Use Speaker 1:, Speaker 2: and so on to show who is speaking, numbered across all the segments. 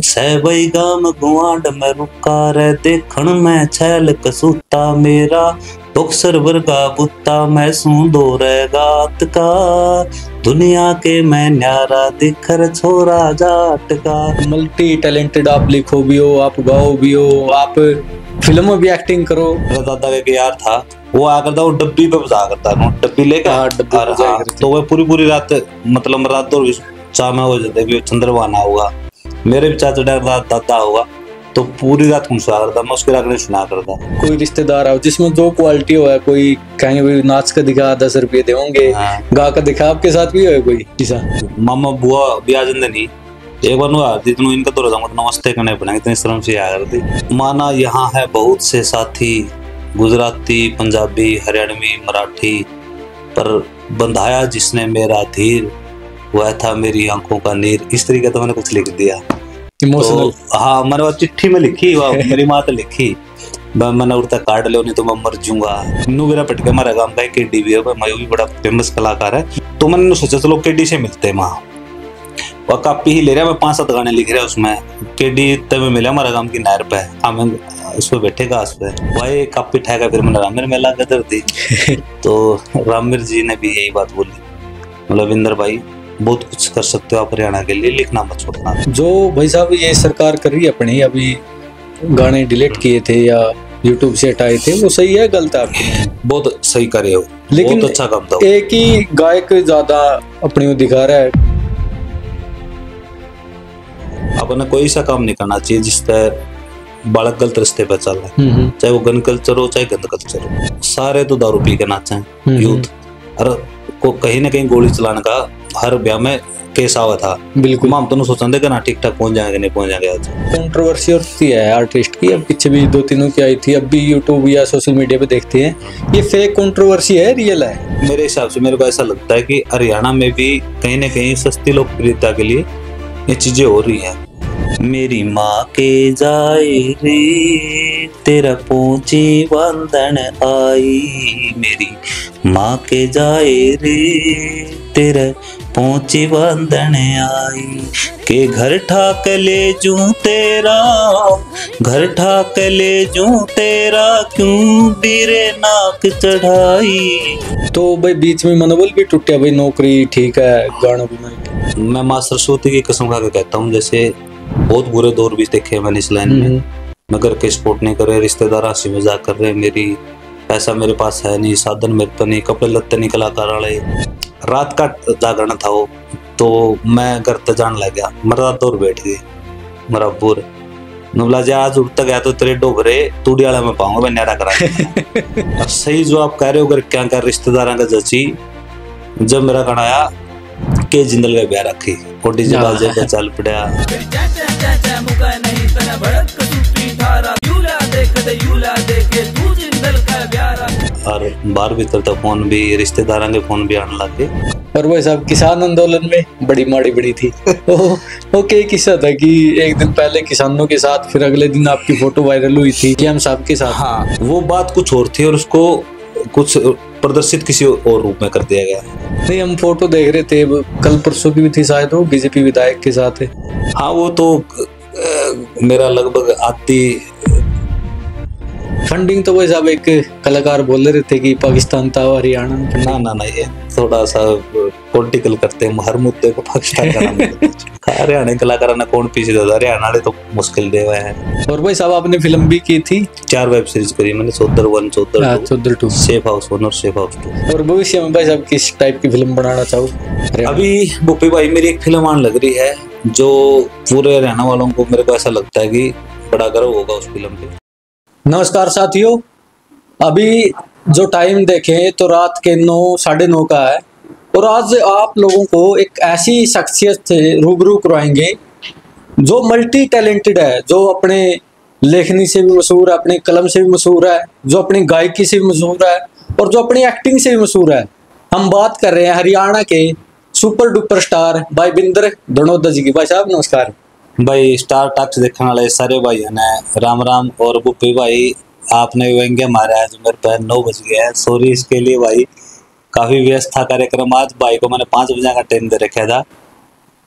Speaker 1: सहबई गाम गुआंड में रुका रे देखण में छैल कसूता मेरा बॉक्सर वर्गा बुत्ता मैं सूंदो रे गात का दुनिया के मैं न्यारा दिखर छोरा जाट का।
Speaker 2: मल्टी टैलेंटेड आप लिखो भी हो, आप गाओ भी हो, आप फिल्म में भी एक्टिंग करो।
Speaker 1: मेरा दादा का यार था, वो आ करता वो डब्बी पे बजा करता है, डब्बी लेकर तो वो पूरी रात मतलब रात दो चाह में हो जाता है चंद्रवाना होगा, मेरे भी चाचा दादा होगा तो पूरी रात हम सुना करता, मैं उसके रागने सुना करता।
Speaker 2: कोई रिश्तेदार आओ जिसमें जो क्वालिटी हो है, कोई कहेंगे भाई नाच का दिखा 10 रुपये देंगे, गा का दिखा, आपके साथ भी हो कोई ऐसा?
Speaker 1: मामा बुआ भी आ जाते नहीं, एक बार आती तो इनका तो रहा नमस्ते करने पड़ेंगे, इतनी शर्म से आया करती। माना यहाँ है बहुत से साथी, गुजराती पंजाबी हरियाणवी मराठी, पर बंधाया जिसने मेरा धीर वह था मेरी आंखों का नीर। इस तरीके तो मैंने कुछ लिख दिया
Speaker 2: इमोशनल।
Speaker 1: तो हाँ मैंने वो चिट्ठी में लिखी, मेरी माँ तो लिखी, मैंने उड़ता काट लो नहीं तो मैं मर जाऊंगा। नू मेरा पटके मारा गांव का केडी भी है, मैं भी बड़ा फेमस कलाकार है, तो मैंने सोचा चलो केडी से मिलते हैं। वहाँ वह कापी ही ले रहा, मैं 5-7 गाने लिख रहा उसमें। केडी तब मिला हमारा गांव की नहर पे, हमें उस पर बैठे घास पे, वही कापी ठहका, फिर मैंने रामवीर मेला गदर दी तो रामवीर जी ने भी यही बात बोली, मतलब इंदर भाई बहुत कुछ कर सकते हो आप हरियाणा के लिए, लिखना मत छोड़ना।
Speaker 2: जो भाई साहब ये सरकार कर रही है अपनी, अभी गाने डिलीट किए थे या यूट्यूब से हटाए थे, वो सही है गलत है आपकी?
Speaker 1: बहुत सही करे हो,
Speaker 2: लेकिन
Speaker 1: बहुत अच्छा काम था।
Speaker 2: एक ही गायक ज्यादा अपनी दिखा रहा है।
Speaker 1: अपने कोई सा काम नहीं करना चाहिए जिससे बालक गलत रास्ते पर चल रहा है, चाहे वो गन कल्चर हो चाहे गंद कल्चर हो। सारे तो दारू पी के नाचे हैं यूथ, और को कहीं ना कहीं गोली चलाने का हर ब्याह में केस आवा था।
Speaker 2: बिल्कुल,
Speaker 1: हम तो सोचा थे कि ना ठीक ठाक पहुंच जाएंगे, नहीं पहुंच जाएंगे। आज
Speaker 2: कंट्रोवर्सी होती है आर्टिस्ट की, अब पीछे भी 2-3 की आई थी, अब भी यूट्यूब या सोशल मीडिया पे देखते हैं, ये फेक कंट्रोवर्सी है रियल है?
Speaker 1: मेरे हिसाब से मेरे को ऐसा लगता है कि हरियाणा में भी कहीं ना कहीं सस्ती लोकप्रियता के लिए ये चीजें हो रही हैं। मेरी माँ के जाए रे तेरा पहुंची बंधन आई, मेरी माँ के जाए रे तेरा पहुंची बंधन आई, के घर ठाक ले जूं तेरा, घर ठाक ले जूं तेरा, क्यों बीरे नाक चढ़ाई।
Speaker 2: तो भाई बीच में मनोबल भी टूटा, भाई नौकरी ठीक है गाना गुना?
Speaker 1: मैं माँ सरस्वती की कसम खा के कहता हूँ, जैसे बहुत बुरे दौर भी देखे मैंने इस लाइन में, मगर के सपोर्ट नहीं कर रहे, रिश्तेदार हंसी मजाक कर रहे, मेरी पैसा मेरे पास है नहीं, साधन मेरे पर नहीं, कपड़े लत्ते नहीं कलाकार वाले। रात का जागरण था वो, तो मैं घर तक जान लग गया, मरा दौर बैठ गई मरा बुर नबला जा आज उठ गया तो तेरे डोगरे तूड़ी वाला में पाऊंगा मैं न्यारा करा। अब सही जो आप कह रहे हो, अगर क्या कर रिश्तेदारों का जची, जब मेरा गाना आया के जिंदल का ब्याह रखी कोटी जबाल जे चल पड़ा, और बाहर भीतर तो फोन भी रिश्तेदारों के फोन भी आने लग गए।
Speaker 2: और वह सब किसान आंदोलन में बड़ी माड़ी बड़ी थी। ओके किस्सा था कि एक दिन पहले किसानों के साथ, फिर अगले दिन आपकी फोटो वायरल हुई थी कि हम साहब के साथ।
Speaker 1: हाँ वो बात कुछ और थी और उसको कुछ प्रदर्शित किसी और रूप में कर दिया गया।
Speaker 2: नहीं हम फोटो देख रहे थे, कल परसों की भी थी शायद, वो बीजेपी विधायक के साथ है।
Speaker 1: हाँ वो तो मेरा लगभग आती
Speaker 2: फंडिंग तो वैसे अब एक कलाकार बोल रहे थे कि पाकिस्तान था हरियाणा में।
Speaker 1: ना ये थोड़ा सा पॉलिटिकल करते हैं, हर मुद्दे को पाकिस्तान का हरियाणा कलाकार ने कौन पीछे था, हरियाणा वाले तो मुश्किल दे हुए हैं।
Speaker 2: और भाई साहब आपने फिल्म भी की थी,
Speaker 1: 4 वेब सीरीज करी मैंने, चौधर 1 चौधर 2, सेफ हाउस 1 और सेफ हाउस 2।
Speaker 2: और भविष्य में भाई साहब किस टाइप की फिल्म बनाना चाहो?
Speaker 1: अभी बुप्पी भाई मेरी एक फिल्म आने लग रही है जो पूरे हरियाणा वालों को मेरे को ऐसा लगता है कि बड़ा गर्व होगा उस फिल्म पे।
Speaker 2: नमस्कार साथियों, अभी जो टाइम देखें तो रात के 9 साढ़े 9 का है, और आज आप लोगों को एक ऐसी शख्सियत से रूबरू करवाएंगे जो मल्टी टैलेंटेड है, जो अपने लेखनी से भी मशहूर है, अपने कलम से भी मशहूर है, जो अपनी गायकी से भी मशहूर है, और जो अपनी एक्टिंग से भी मशहूर है। हम बात कर रहे हैं हरियाणा के सुपर डुपर स्टार भाई बिंदर धनोदा जी की। भाई साहब नमस्कार।
Speaker 1: भाई स्टार टॉक्स देखने वाले सारे भाई हैं राम राम। और बुप्पी भाई आपने व्यंग्य मारा है जो मेरे पे 9 बज गया है, सॉरी इसके लिए भाई, काफी व्यस्त था कार्यक्रम आज। भाई को मैंने 5 बजे का टाइम दे रखा था,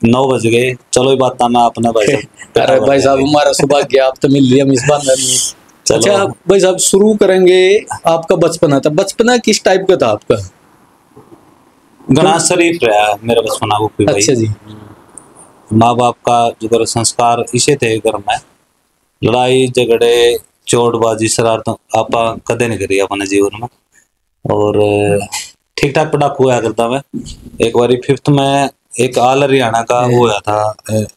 Speaker 1: 9 बज गए, चलो ये बात मैं अपना भाई साहब।
Speaker 2: अरे भाई साहब हमारा सौभाग्य आप तो मिल लिया मिसबान में।
Speaker 1: चलो।
Speaker 2: अच्छा भाई साहब शुरू करेंगे, आपका बचपना था, बचपना किस टाइप का था आपका?
Speaker 1: घना शरीफ रहा मेरा बचपना वो भाई।
Speaker 2: अच्छा जी।
Speaker 1: माँ बाप का जो संस्कार इसे थे घर में, लड़ाई झगड़े चोटबाजी शरारत आपा कदे नहीं करी अपने जीवन में। और ठीक ठाक पढ़ाकू हुआ करता मैं। एक बारी 5th में एक ऑल हरियाणा का वो होया था,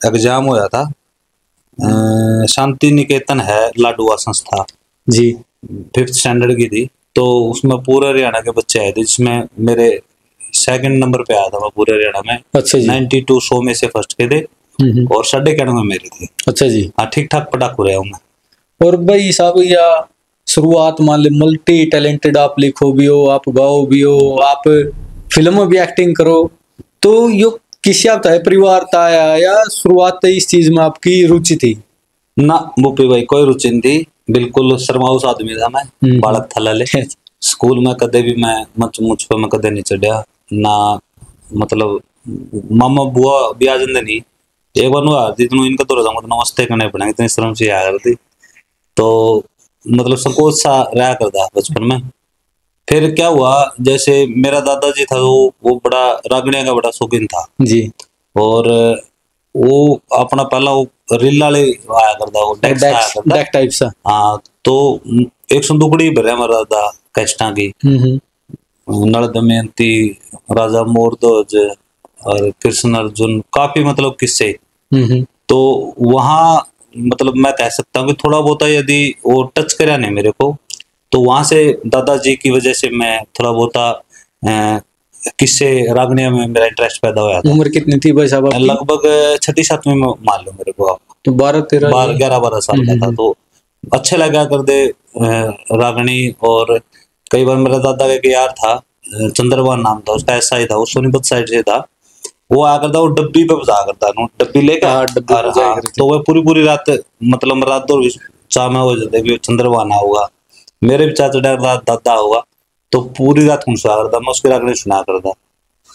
Speaker 1: एग्जाम होया था। शांति निकेतन है लाडुआ संस्था
Speaker 2: जी।
Speaker 1: 5th स्टैंडर्ड की थी, तो उसमें पूरे हरियाणा के बच्चे आए थे, जिसमें मेरे 2nd नंबर पे आया था मैं पूरे हरियाणा में।
Speaker 2: अच्छा जी।
Speaker 1: 92 100 में से फर्स्ट के थे और 91 मेरे थे।
Speaker 2: अच्छा जी।
Speaker 1: हाँ ठीक ठाक पढ़ाकू रहा हूँ मैं।
Speaker 2: और भाई साहब या शुरुआत मान ले मल्टी टैलेंटेड, आप लिखो भी हो, आप गाओ भी हो, आप फिल्म में भी एक्टिंग करो, तो यो किसी आप है परिवार था या शुरुआत इस चीज में आपकी रुचि थी?
Speaker 1: ना बुपी भाई कोई रुचि नहीं थी, बिल्कुल शर्माऊस आदमी था मैं, बालक था लाले। स्कूल में कदे भी मैं मंच मुझ पे मैं कदे नहीं चढ़िया ना, मतलब मामा बुआ भी आ जाते नहीं। एक बार नु आती तो इनका तो रजा मतलब नमस्ते करने पड़ेंगे, इतनी शर्म से आया करती, तो मतलब संकोच सा रहा करता बचपन में। फिर क्या हुआ, जैसे मेरा दादाजी था वो बड़ा रागड़िया का बड़ा शौकीन था
Speaker 2: जी।
Speaker 1: और वो अपना पहला वो रील वाले आया करता, वो डेक्स आया करता
Speaker 2: डेक टाइप सा।
Speaker 1: हाँ, तो एक संदूकड़ी भरे हमारा दादा कैस्टा की, नल दमयंती, राजा मोरध्वज और कृष्ण अर्जुन, काफी मतलब किस्से। तो वहाँ मतलब मैं कह सकता हूँ कि थोड़ा बहुत यदि वो टच करा नहीं मेरे को, तो वहां से दादाजी की वजह से मैं थोड़ा बहुत किस्से रागनिया में मेरा इंटरेस्ट पैदा हुआ था।
Speaker 2: उम्र कितनी थी भाई साहब आपकी?
Speaker 1: लगभग 6ठी 7वीं में मान लो मेरे को आप,
Speaker 2: तो
Speaker 1: 11 साल का था। तो अच्छे लगा कर दे रागनी। और कई बार मेरा दादा का एक यार था, चंद्रभान नाम था उसका, ऐसा ही था, वो सोनीपत साइड से था। वो आया करता, वो डब्बी पे बजा करता, डब्बी लेकर। तो वह पूरी रात मतलब रात दो चाह में हो जाते कि चंद्रभान होगा, मेरे भी चाचा दादा होगा, तो पूरी रात सुना करता, मैं उसकी रागनी सुना करता।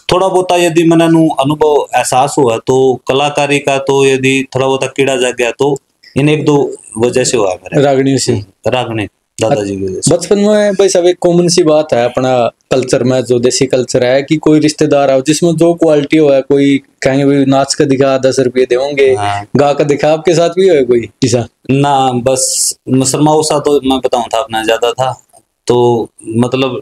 Speaker 1: थोड़ा बहुत यदि मैंने अनुभव एहसास हुआ तो कलाकारी का, तो यदि थोड़ा बहुत कीड़ा जाग गया तो इन 1-2 वजह से हुआ मेरे,
Speaker 2: रागनी से।
Speaker 1: रागनी दादाजी की वजह से।
Speaker 2: बचपन में भाई सब एक कॉमन सी बात है अपना कल्चर में, जो देसी कल्चर है, कि कोई रिश्तेदार आओ जिसमें जो क्वालिटी हो है, कोई कहेंगे भाई नाच का दिखा 10 रुपये देंगे, गा का दिखा। आपके साथ भी है कोई ऐसा?
Speaker 1: ना, बस शर्माऊ सा तो मैं बताऊं था अपना ज्यादा था, तो मतलब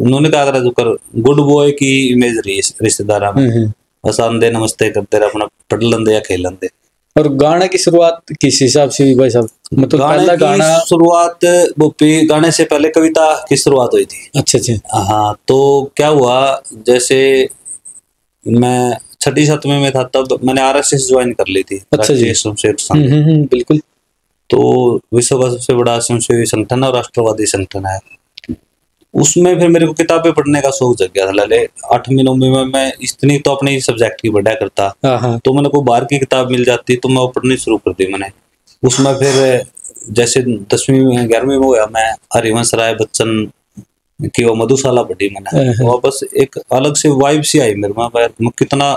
Speaker 1: उन्होंने कहा करा जो कर गुड बॉय की इमेज रही रिश्तेदार में, बस आंदे नमस्ते करते रहे, अपना पढ़ लेंदे या खेल लेंदे।
Speaker 2: और गाने की शुरुआत किस हिसाब से भाई साहब? मतलब पहला गाना
Speaker 1: शुरुआत बुप्पी, गाने से पहले कविता की शुरुआत हुई थी।
Speaker 2: अच्छा अच्छा।
Speaker 1: हाँ, तो क्या हुआ, जैसे मैं 6ठी 7वीं में था तब मैंने RSS ज्वाइन कर ली थी।
Speaker 2: अच्छा जी। बिल्कुल।
Speaker 1: तो विश्व का सबसे बड़ा स्वयंसेवी संगठन और राष्ट्रवादी संगठन है, उसमें फिर मेरे को किताबें पढ़ने का शौक जग गया था लाले। 8वीं 9वीं में मैं इतनी तो अपने ही सब्जेक्ट की पढ़ा करता, तो मैंने को बाहर की किताब मिल जाती तो मैं वो पढ़नी शुरू कर दी मैंने। उसमें फिर जैसे 10वीं में 11वीं में हुआ, मैं हरिवंश राय बच्चन की वो मधुशाला पढ़ी मैंने, और बस एक अलग से वाइब सी आई मेरे में। कितना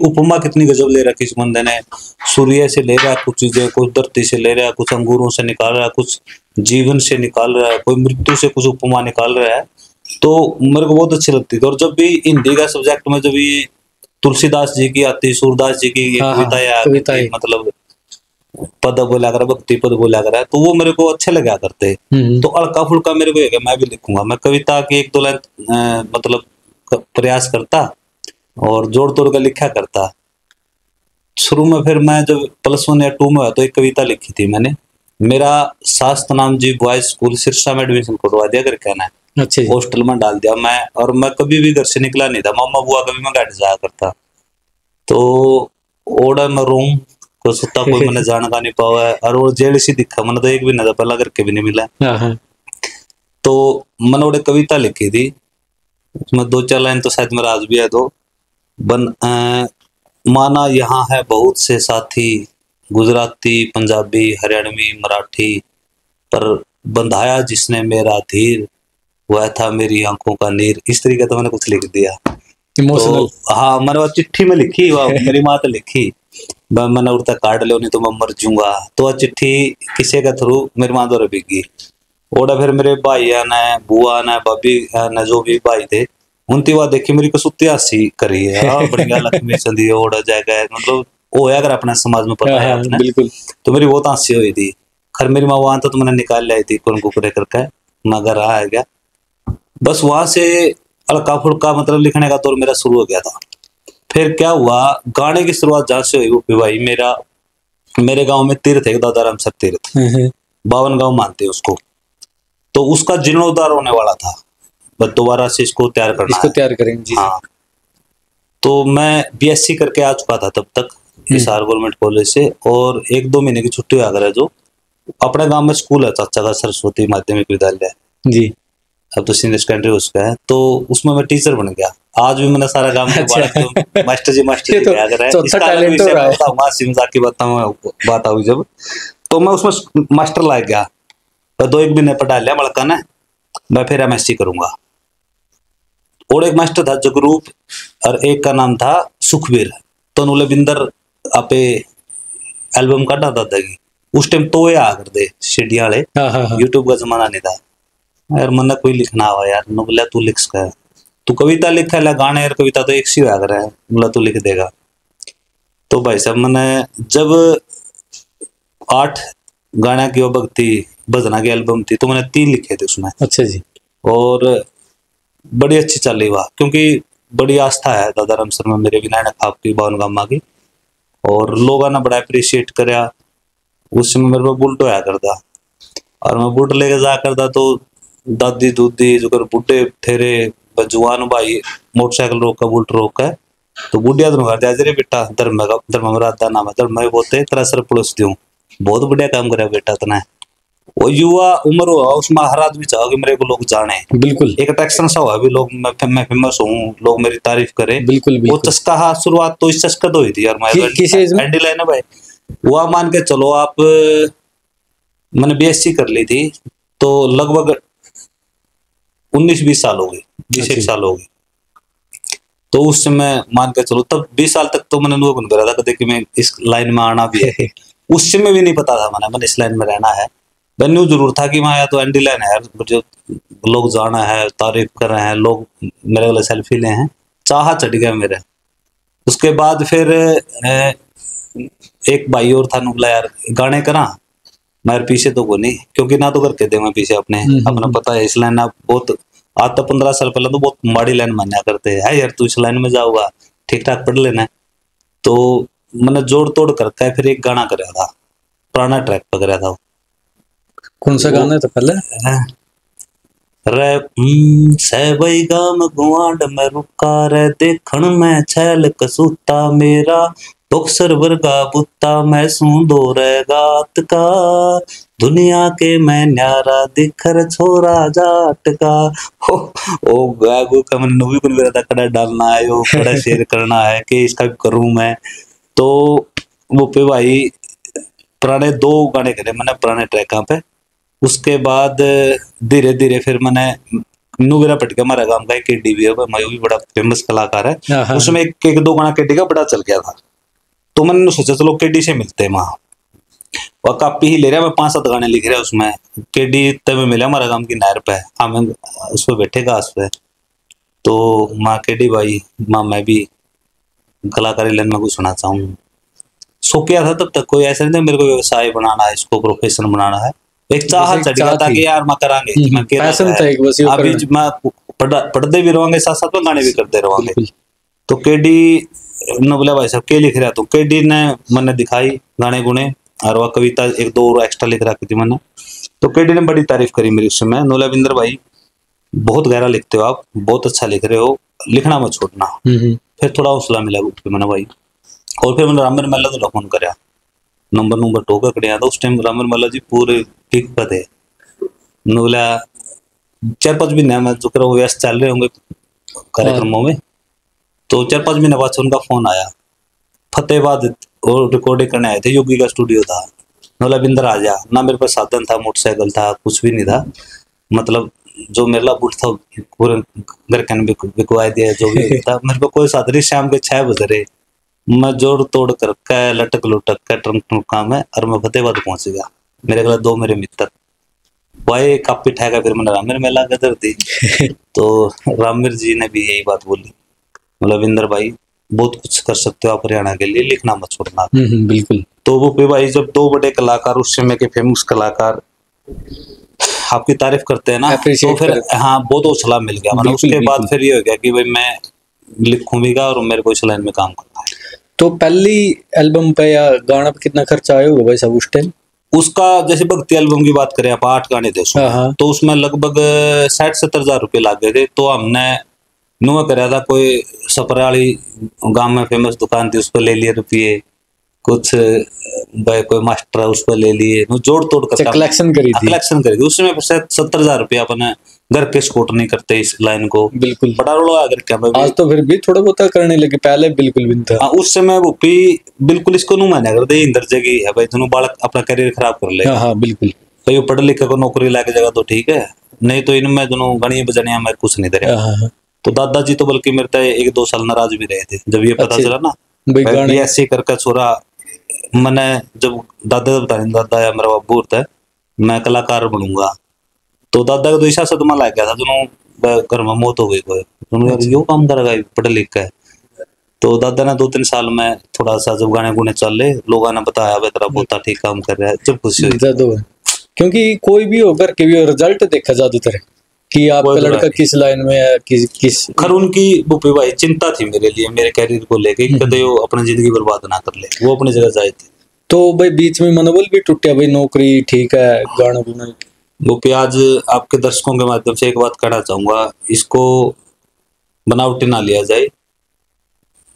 Speaker 1: उपमा कितनी गजब ले रहा है किस बंदे ने, सूर्य से ले रहा है कुछ चीजें, कुछ धरती से ले रहा है, कुछ अंगूरों से निकाल रहा है, कुछ जीवन से निकाल रहा है, कोई मृत्यु से कुछ उपमा निकाल रहा है। तो मेरे को बहुत अच्छी लगती थी। और जब भी हिंदी का सब्जेक्ट में जब ये तुलसीदास जी की आती, सूरदास जी की कविताएं, मतलब पद बोला कर, भक्ति पद बोला कर, तो वो मेरे को अच्छे लगा करते। तो हल्का फुल्का मेरे को है मैं भी लिखूंगा, मैं कविता की 1-2 लाइन मतलब प्रयास करता और जोड़ तोड़ कर लिखा करता। शुरू में फिर मैं जब +1 या 2 में हुआ तो एक कविता लिखी थी मैंने, मेरा शास्त्र नाम जी बॉयज स्कूल सिरसा में एडमिशन करवा दिया करके ना,
Speaker 2: अच्छा,
Speaker 1: हॉस्टल में डाल दिया मैं। और मैं कभी भी घर से निकला नहीं था, मामा बुआ कभी मैं गाड़ी जाया करता, तो ओड़ा में रूम को सुता कोई मैंने जान का नहीं पावा है। और वो जेल सी दिखा मैंने तो एक भी नहीं था, पहला करके भी नहीं मिला। तो मैंने वो कविता लिखी थी, उसमें 2-4 लाइन तो शायद मेरा आज भी है। तो माना यहाँ है बहुत से साथी, गुजराती पंजाबी हरियाणवी मराठी, पर बंधाया जिसने मेरा धीर, वह था मेरी आंखों का नीर। इस तरीके तो मैंने कुछ लिख दिया।
Speaker 2: इमोशनल।
Speaker 1: तो हाँ, मैंने वो चिट्ठी में लिखी, वो मेरी माँ तो लिखी, मैंने उड़ता कार्ड लो नहीं तो मैं मर जाऊंगा। तो वह चिट्ठी किसी के थ्रू मेरी माँ द्वारा बिकी। और फिर मेरे भाई ने, बुआ ने, भाभी ने, जो भी भाई थे, उनकी बात देखी मेरी कसुती हंसी करी है। बढ़िया लक्ष्मी चंदी ओढ़ जाएगा, मतलब वो है अगर अपने समाज में पता है आपने।
Speaker 2: बिल्कुल।
Speaker 1: तो मेरी बहुत हंसी हुई थी। खैर मेरी माँ वहां तो मैंने निकाल लाई थी कौन कुकरे करके, मगर आ गया। बस वहां से हल्का फुल्का मतलब लिखने का दौर मेरा शुरू हो गया था। फिर क्या हुआ, गाने की शुरुआत जहाँ से हुई वो भाई, मेरे गांव में तीर्थ है, दादाराम सर तीर्थ, 52 गांव मानते हैं उसको। तो उसका जीर्णोद्धार होने वाला था, बस दोबारा से इसको तैयार करना
Speaker 2: इसको
Speaker 1: है।
Speaker 2: तैयार करेंगे जी।
Speaker 1: हाँ, तो मैं बीएससी करके आ चुका था तब तक हिसार गवर्नमेंट कॉलेज से, और 1-2 महीने की छुट्टी आ गया। जो अपने गांव में स्कूल है चाचा का, सरस्वती माध्यमिक विद्यालय
Speaker 2: जी।
Speaker 1: अब तो सीनियर सेकेंडरी उसका है, तो उसमें मैं टीचर बन गया। आज भी मैंने सारा गांव के बालक जो मास्टर जी
Speaker 2: तो
Speaker 1: क्या कर रहे हैं,
Speaker 2: चौथा टैलेंट हो रहा है।
Speaker 1: बताऊंगा सिमजा की बात आई जब, तो मैं उसमें मास्टर ला गया। 2-1 महीने पढ़ा लिया बड़का ने, मैं फिर एमएससी करूंगा। और एक मास्टर था जगरूप, और एक का नाम था सुखबीर। तो नुले बिंदर आपे एल्बम काटा दादा की, उस टाइम तो आ कर दे सीडी वाले, यूट्यूब का जमाना नहीं था यार। मन कोई लिखना हुआ यार, न बोला तू लिख सका, तू कविता लिखा ला, गाने और कविता तो एक सी हुआ कर है, बोला तू लिख देगा। तो भाई साहब मैंने जब 8 गाना की वो भक्ति भजना की एल्बम थी, तो मैंने 3 लिखे थे उसमें।
Speaker 2: अच्छा जी।
Speaker 1: और बड़ी अच्छी चल रही वह, क्योंकि बड़ी आस्था है दादाराम सर में मेरे विनायक आपकी 52 गामा की, और लोगों ने बड़ा अप्रिशिएट कराया। उस समय मेरे पास बुलट होया करता, और मैं बुलट लेके जा करता, तो दादी दूदी जो कर बुढ़े ठेरे जवान भाई मोटरसाइकिल रोक का बुलट रोक है, तो बुढ़िया तो घर जाए बेटा धर्म राधा नाम है, धर्म में बोलते तरह सर पुलिस दूं, बहुत बढ़िया काम करे बेटा तना। वो युवा उम्र हुआ, उसमें हर आदमी चाहो कि मेरे को लोग जाने,
Speaker 2: बिल्कुल
Speaker 1: एक अट्रैक्शन सा हुआ भी, लोग मैं फेमस हूँ, लोग मेरी तारीफ करें।
Speaker 2: बिल्कुल
Speaker 1: वो चस्का, हाँ शुरुआत तो इस चस्का तो हुई थी यार। एंडी लाइन है भाई, वो मान के चलो आप, मैंने बीएससी कर ली थी, तो लगभग 19-20 साल हो गए, 20 साल हो गए। तो उस समय मान के चलो तब 20 साल तक तो मैंने बन रहा था कि मैं इस लाइन में आना भी है। उस समय भी नहीं पता था मैंने इस लाइन में रहना है। मैंने जरूर था कि वहाँ या तो एंडी लाइन है यार, जो लोग जाना है, तारीफ कर रहे हैं लोग, मेरे वाले सेल्फी ले हैं, चाह चढ़ गया मेरे। उसके बाद फिर एक भाई और था, नुबला यार गाने करा, मैं पीछे तो को नहीं, क्योंकि ना तो करके दे मैं पीछे अपने अपना पता है इस लाइन। आप बहुत आज तो 15 साल पहले तो बहुत माड़ी लाइन मान्या करते हैं यार, तू इस लाइन में जाऊंगा ठीक ठाक पढ़ लेना। तो मैंने जोड़ तोड़ करके फिर एक गाना कराया था, पुराना ट्रैक पकड़ा था।
Speaker 2: कौन सा गाना था पहले?
Speaker 1: रे सहबई गाम गुआंड में रुका रे, देखण में छैल कसूता मेरा, बॉक्सर वर्गा बुत्ता मैं सूंदो रे गात का, दुनिया के मैं न्यारा दिखर छोरा जाट का। ओ गागो का मन नवी को मेरा कड़ा डालना है, वो कड़ा शेयर करना है कि इसका भी करूं मैं। तो वो पे भाई पुराने 2 गाने करे मैंने पुराने ट्रैकों पे। उसके बाद धीरे धीरे फिर मैंने नुगेरा पटका, हमारा गांव का केडी भी है, मैं भी बड़ा फेमस कलाकार है, उसमें एक 2 गाना केडी का बड़ा चल गया था। तो मैंने सोचा चलो केडी से मिलते हैं वहां, और कापी ही ले रहा, मैं 5-7 गाने लिख रहा उसमें। केडी तब मिला हमारा गांव की नहर पे, हम उस पर बैठे घास पे। तो माँ केडी भाई, माँ मैं भी कलाकारी लाइन में कुछ सुना चाहूँ। सो क्या था तब तक, कोई ऐसा नहीं था मेरे को व्यवसाय बनाना है, इसको प्रोफेशन बनाना है, एक चाह चढ़ गया था कि यार मैं करांगे, मैं
Speaker 2: पैशन था एक बस।
Speaker 1: अभी मैं पढ़ते भी रहोगे, साथ साथ में गाने भी करते रहोगे। तो केडी ने बोला भाई साहब के लिख रहा, तो केडी ने मैंने दिखाई गाने गुने, और वह कविता 1-2 और एक्स्ट्रा लिख रखी थी मैंने। तो केडी ने बड़ी तारीफ करी मेरी उस समय, नोलाविंदर भाई बहुत गहरा लिखते हो आप, बहुत अच्छा लिख रहे हो, लिखना मत छोड़ना। फिर थोड़ा हौसला मिला मैंने भाई। और फिर मैंने रामर मेला तो फोन कराया, नंबर टोकर कड़िया था उस टाइम। रामर मेला जी पूरे पीक पर थे, बोला 4-5 महीने में जो करो व्यस्त चल रहे होंगे कार्यक्रमों में। तो 4-5 महीने बाद उनका फोन आया, फतेहाबाद और रिकॉर्डिंग करने आए थे, योगी का स्टूडियो था, नोला बिंदर आ जा ना। मेरे पास साधन था, मोटरसाइकिल था, कुछ भी नहीं था, मतलब जो मेरा बूट था पूरे घर के बिकवा दिया, जो भी था मेरे को कोई साथ नहीं। शाम के 6 बज रहे, मैं जोड़ तोड़ करके लटक लुटक के ट्रंक काम है और मैं फतेहाबाद पहुंच गया। मेरे अगला 2 मेरे मित्र भाई कापी ठेका, फिर मैंने रामवीर मेला गदर दी। तो रामवीर जी ने भी यही बात बोली, मतलब इंदर भाई बहुत कुछ कर सकते हो आप हरियाणा के लिए, लिखना मत छोड़ना।
Speaker 2: बिल्कुल।
Speaker 1: तो वो पे भाई जब 2 बड़े कलाकार, उस समय के फेमस कलाकार आपकी तारीफ करते हैं ना, तो फिर हाँ बहुत हौसला मिल गया। मतलब उसके बाद फिर ये हो गया कि भाई मैं लिखूंगा और मेरे को इस लाइन में काम करना है।
Speaker 2: तो पहली एल्बम पे या गाना पे कितना खर्चा आया होगा भाई साहब उस टाइम?
Speaker 1: उसका जैसे भक्ति एल्बम की बात करें, आप 8 गाने थे उसमें, तो उसमें लगभग 60-70 हजार रुपये लग गए थे। तो हमने नुआ कराया था, कोई सपराली गांव में फेमस दुकान थी, उस पर ले लिए रुपये, कुछ कोई मास्टर है उस पर ले लिए, जोड़ तोड़ कर
Speaker 2: कलेक्शन करी थी
Speaker 1: उसमें 70 हजार रुपया अपने घर के सपोर्ट नहीं करते इस लाइन को।
Speaker 2: बिल्कुल
Speaker 1: बड़ा रोड़ा अगर क्या
Speaker 2: आज तो फिर भी थोड़ा बहुत करने लगे, पहले बिल्कुल भी नहीं था।
Speaker 1: उस समय वो भी बिल्कुल इसको नु माना कर दे, इंदर जगी है भाई, दोनों बालक अपना करियर खराब कर ले।
Speaker 2: हाँ बिल्कुल
Speaker 1: भाई पढ़ लिख को नौकरी लाके जगह तो ठीक है, नहीं तो इनमें दोनों गणिया बजानिया में कुछ नहीं दे। तो दादाजी तो बल्कि मेरे तय 1-2 साल नाराज भी रहे थे जब ये पता चला ना भाई ऐसे करके छोरा। मैंने जब दादा बता दादा या मेरा बाबू होता है मैं कलाकार बनूंगा, तो दादा का तो ऐसा सदमा लग गया था, दोनों घर में मौत हो गई, कोई यो काम करेगा पढ़ लिख के। तो दादा ने 2-3 साल में थोड़ा सा जब गाने गुने चल, लोगों ने बताया भाई तेरा पोता ठीक काम कर रहा है, जब खुशी हुई।
Speaker 2: क्योंकि कोई भी हो घर के भी रिजल्ट देखा ज्यादातर कि आपका लड़का किस लाइन में है, किस
Speaker 1: खर उनकी बुपी भाई चिंता थी मेरे लिए, मेरे कैरियर को लेके, कदे वो अपनी जिंदगी बर्बाद ना कर ले, वो अपनी जगह जाए थे।
Speaker 2: तो भाई बीच में मनोबल भी टूटा भाई, नौकरी ठीक है गाना गुना।
Speaker 1: बुपी आज आपके दर्शकों के माध्यम से एक बात कहना चाहूंगा, इसको बनावटी ना लिया जाए।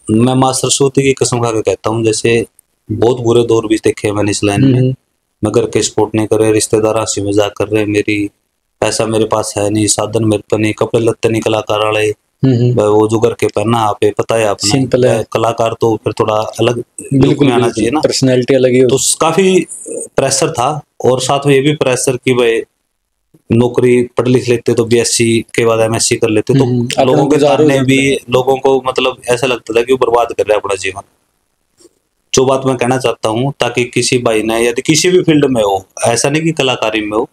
Speaker 1: मैं माँ सरस्वती की कसम खा के कहता हूँ, जैसे बहुत बुरे दौर भी देखे मैंने इस लाइन में, मगर के सपोर्ट नहीं करे, रिश्तेदार हंसी मजाक कर रहे, मेरी पैसा मेरे पास है नहीं, साधन मेरे पे नहीं, कपड़े लत्ते नहीं कलाकार वाले, वो जो करके पहनना आप पता है आपने,
Speaker 2: सिंपल है।
Speaker 1: कलाकार तो फिर थोड़ा अलग
Speaker 2: लुक में आना चाहिए ना, पर्सनैलिटी अलग ही।
Speaker 1: तो काफी प्रेशर था, और साथ में ये भी प्रेशर कि भाई नौकरी पढ़ लिख लेते तो BSc के बाद MSc कर लेते, तो लोगों के सामने भी लोगों को मतलब ऐसा लगता था कि वो बर्बाद कर रहा है अपना जीवन। जो बात मैं कहना चाहता हूँ, ताकि किसी भाई ने यदि किसी भी फील्ड में हो, ऐसा नहीं कि कलाकारी में हो,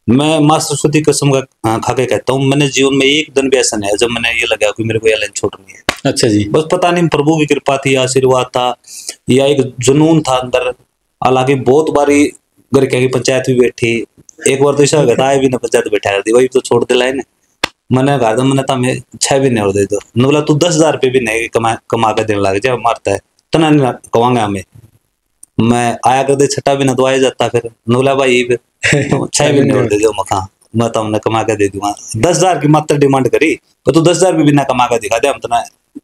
Speaker 1: मैं माँ सरस्वती कसम खा के कहता हूँ, मैंने जीवन में एक दिन भी ऐसा नहीं है जब मैंने ये लगा कि मेरे को ये लाइन छोड़नी है।
Speaker 2: अच्छा जी।
Speaker 1: बस पता नहीं प्रभु की कृपा थी, आशीर्वाद था, या एक जुनून था अंदर। हालांकि बहुत बारी घर की पंचायत भी बैठी, एक बार तो ऐसा हो गया था आए भी ना पंचायत बैठा दी, वही तो छोड़ दे लाइन। मैंने कहा था मैंने तो 6 भी नहीं और दे दो, बोला तू 10,000 रुपये भी नहीं कमा के देने लग जा, मारता है तना नहीं कमांगा हमें। मैं आया कर दे छठा भी ना तो आया जाता, फिर नोला भाई तो 6 भी नहीं दे दो मकान, मैं तो हमने कमा के दे दूंगा। 10,000 की मात्र डिमांड करी, तो तू 10,000 भी ना कमा के दिखा दे, हम तना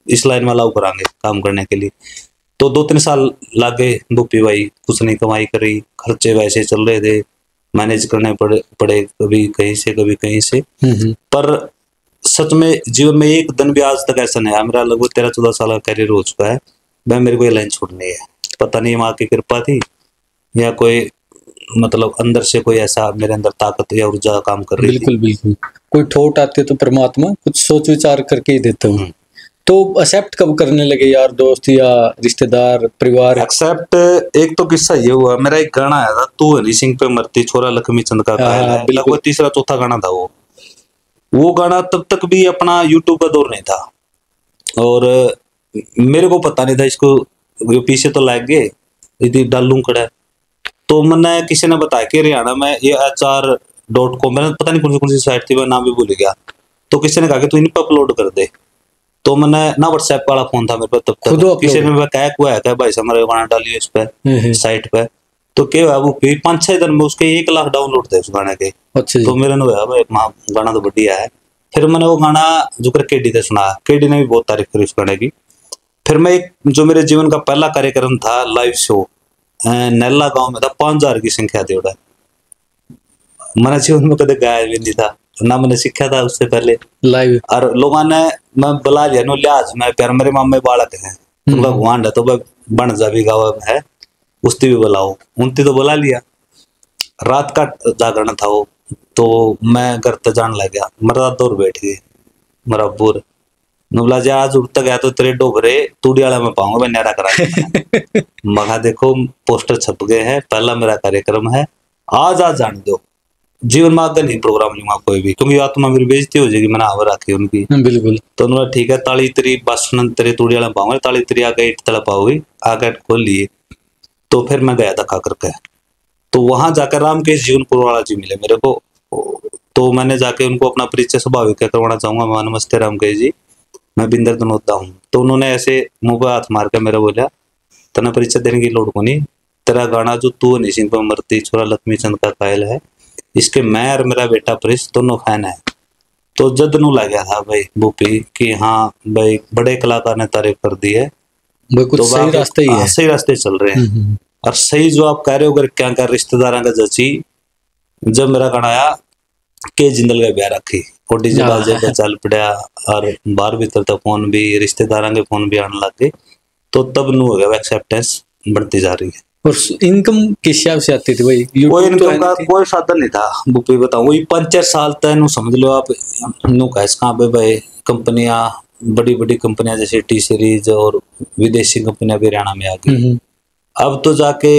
Speaker 1: इस लाइन में अलाउ करांगे काम करने के लिए। तो 2-3 साल लागे बुप्पी भाई, कुछ नहीं कमाई करी, खर्चे वैसे चल रहे थे, मैनेज करने पड़े कभी कहीं से कभी कहीं से। पर सच में जीवन में एक दिन भी आज तक ऐसा नहीं है, मेरा लगभग 13-14 साल का करियर हो चुका है, मैं मेरे को ये लाइन छोड़नी है। पता नहीं माँ की कृपा थी या कोई मतलब अंदर से कोई ऐसा मेरे अंदर ताकत या ऊर्जा काम कर रही
Speaker 2: बिल्कुल, थी। बिल्कुल कोई ठोट आते तो परमात्मा कुछ सोच विचार करके ही देता हूँ। तो एक्सेप्ट कब करने लगे यार दोस्त या रिश्तेदार परिवार?
Speaker 1: एक्सेप्ट एक तो किस्सा ये हुआ, मेरा एक गाना आया था तू हनी सिंह पे मरती छोरा लक्ष्मी चंद का गाना, लगभग 3रा-4था गाना था वो गाना तब तक भी अपना यूट्यूब का दौर नहीं था, और मेरे को पता नहीं था इसको पीछे तो लग गए यदि डालू कड़ा। तो मैंने किसी ने बताया कि हरियाणा में ये HR.com, मैंने पता नहीं कौन सी साइट थी, मैं नाम भी भूल गया। तो किसी ने कहा कि तू इन पर अपलोड कर दे। तो मैंने ना व्हाट्सएप वाला फोन था मेरे पास तब तक, किसी ने कहा हुआ है भाई साहब हमारे गाना डालिए इस पे साइट पे। तो क्या हुआ वो 5-6 दिन में उसके 1 लाख डाउनलोड थे उस गाने के। तो मेरे ने भाई गाना तो बढ़िया है। फिर मैंने वो गाना जो कर केडी ने सुना, केडी ने भी बहुत तारीफ करी उस गाने की। फिर मैं एक जो मेरे जीवन का पहला कार्यक्रम था लाइव शो नैला गांव में था, 5,000 की संख्या थी। मैंने जीवन में कदे गाया भी नहीं था, ना मैंने सीखा था उससे पहले लाइव, और लोगों ने मैं बुला लिया नो लिहाज में प्यार मेरे मामे बालक है तो भगवान है तो बन जा भी गाँव है उसती भी बुलाओ, उनती तो बुला लिया। रात का जागरण था वो, तो मैं घर तक जान लग गया, मरा दूर बैठ गए मरा बुर नुबला जा आज उड़ता गया तो तेरे डोबरे तूड़ी वाला में पाऊंगा मैं न्यारा करा मगा देखो पोस्टर छप गए हैं, पहला मेरा कार्यक्रम है, आज जान दो, जीवन में आगे नहीं प्रोग्राम लूंगा कोई भी, क्योंकि आत्मा मेरी बेइज्जती हो जाएगी, मैंने आवर रखी उनकी।
Speaker 2: बिल्कुल।
Speaker 1: तो उन्होंने ठीक है ताली तेरी बासन तेरे तूड़ी वाला पाऊंगा, ताली तेरी आगे ईट तला पाओगी, आगे खोल लिए। तो फिर मैं गया धक्का करके, तो वहां जाकर रामकेश जीवनपुर वाला जी मिले मेरे को। तो मैंने जाके उनको अपना परिचय स्वाभाविक करवाना चाहूंगा, मैं नमस्ते रामकेश जी, मैं बिंदर दनोदा हूँ। तो उन्होंने ऐसे मुंह पर हाथ मार के मेरा बोला तना परिचय देने की लोड़ को नहीं, तेरा गाना जो तू नहीं सिंह पर मरती छोरा लक्ष्मी चंद का कायल है, इसके मैं और मेरा बेटा प्रिंस दोनों फैन है। तो जद नू लग गया था भाई बूपी कि हाँ भाई बड़े कलाकार ने तारीफ कर दी है,
Speaker 2: कुछ
Speaker 1: तो
Speaker 2: सही रास्ते ही है,
Speaker 1: सही रास्ते चल रहे हैं। और सही जो आप कह रहे हो अगर क्या क्या रिश्तेदारों का जची, जब मेरा गाना आया के जिंदल का ब्याह रखी और डीजे बाजे का चल पड़ा और बाहर भीतर तक फोन भी रिश्तेदारों के फोन भी आने लग गए, तो तब नू हो गया एक्सेप्टेंस बढ़ती जा रही है।
Speaker 2: और इनकम किस हिसाब से आती थी भाई?
Speaker 1: कोई इनकम का कोई साधन नहीं था बुपी, बताऊं वही 5-4 साल तक नू समझ लो आप, नू कह कहाँ पे भाई कंपनियां बड़ी बड़ी कंपनियां जैसे टी सीरीज और विदेशी कंपनियां भी हरियाणा में आ गई। अब तो जाके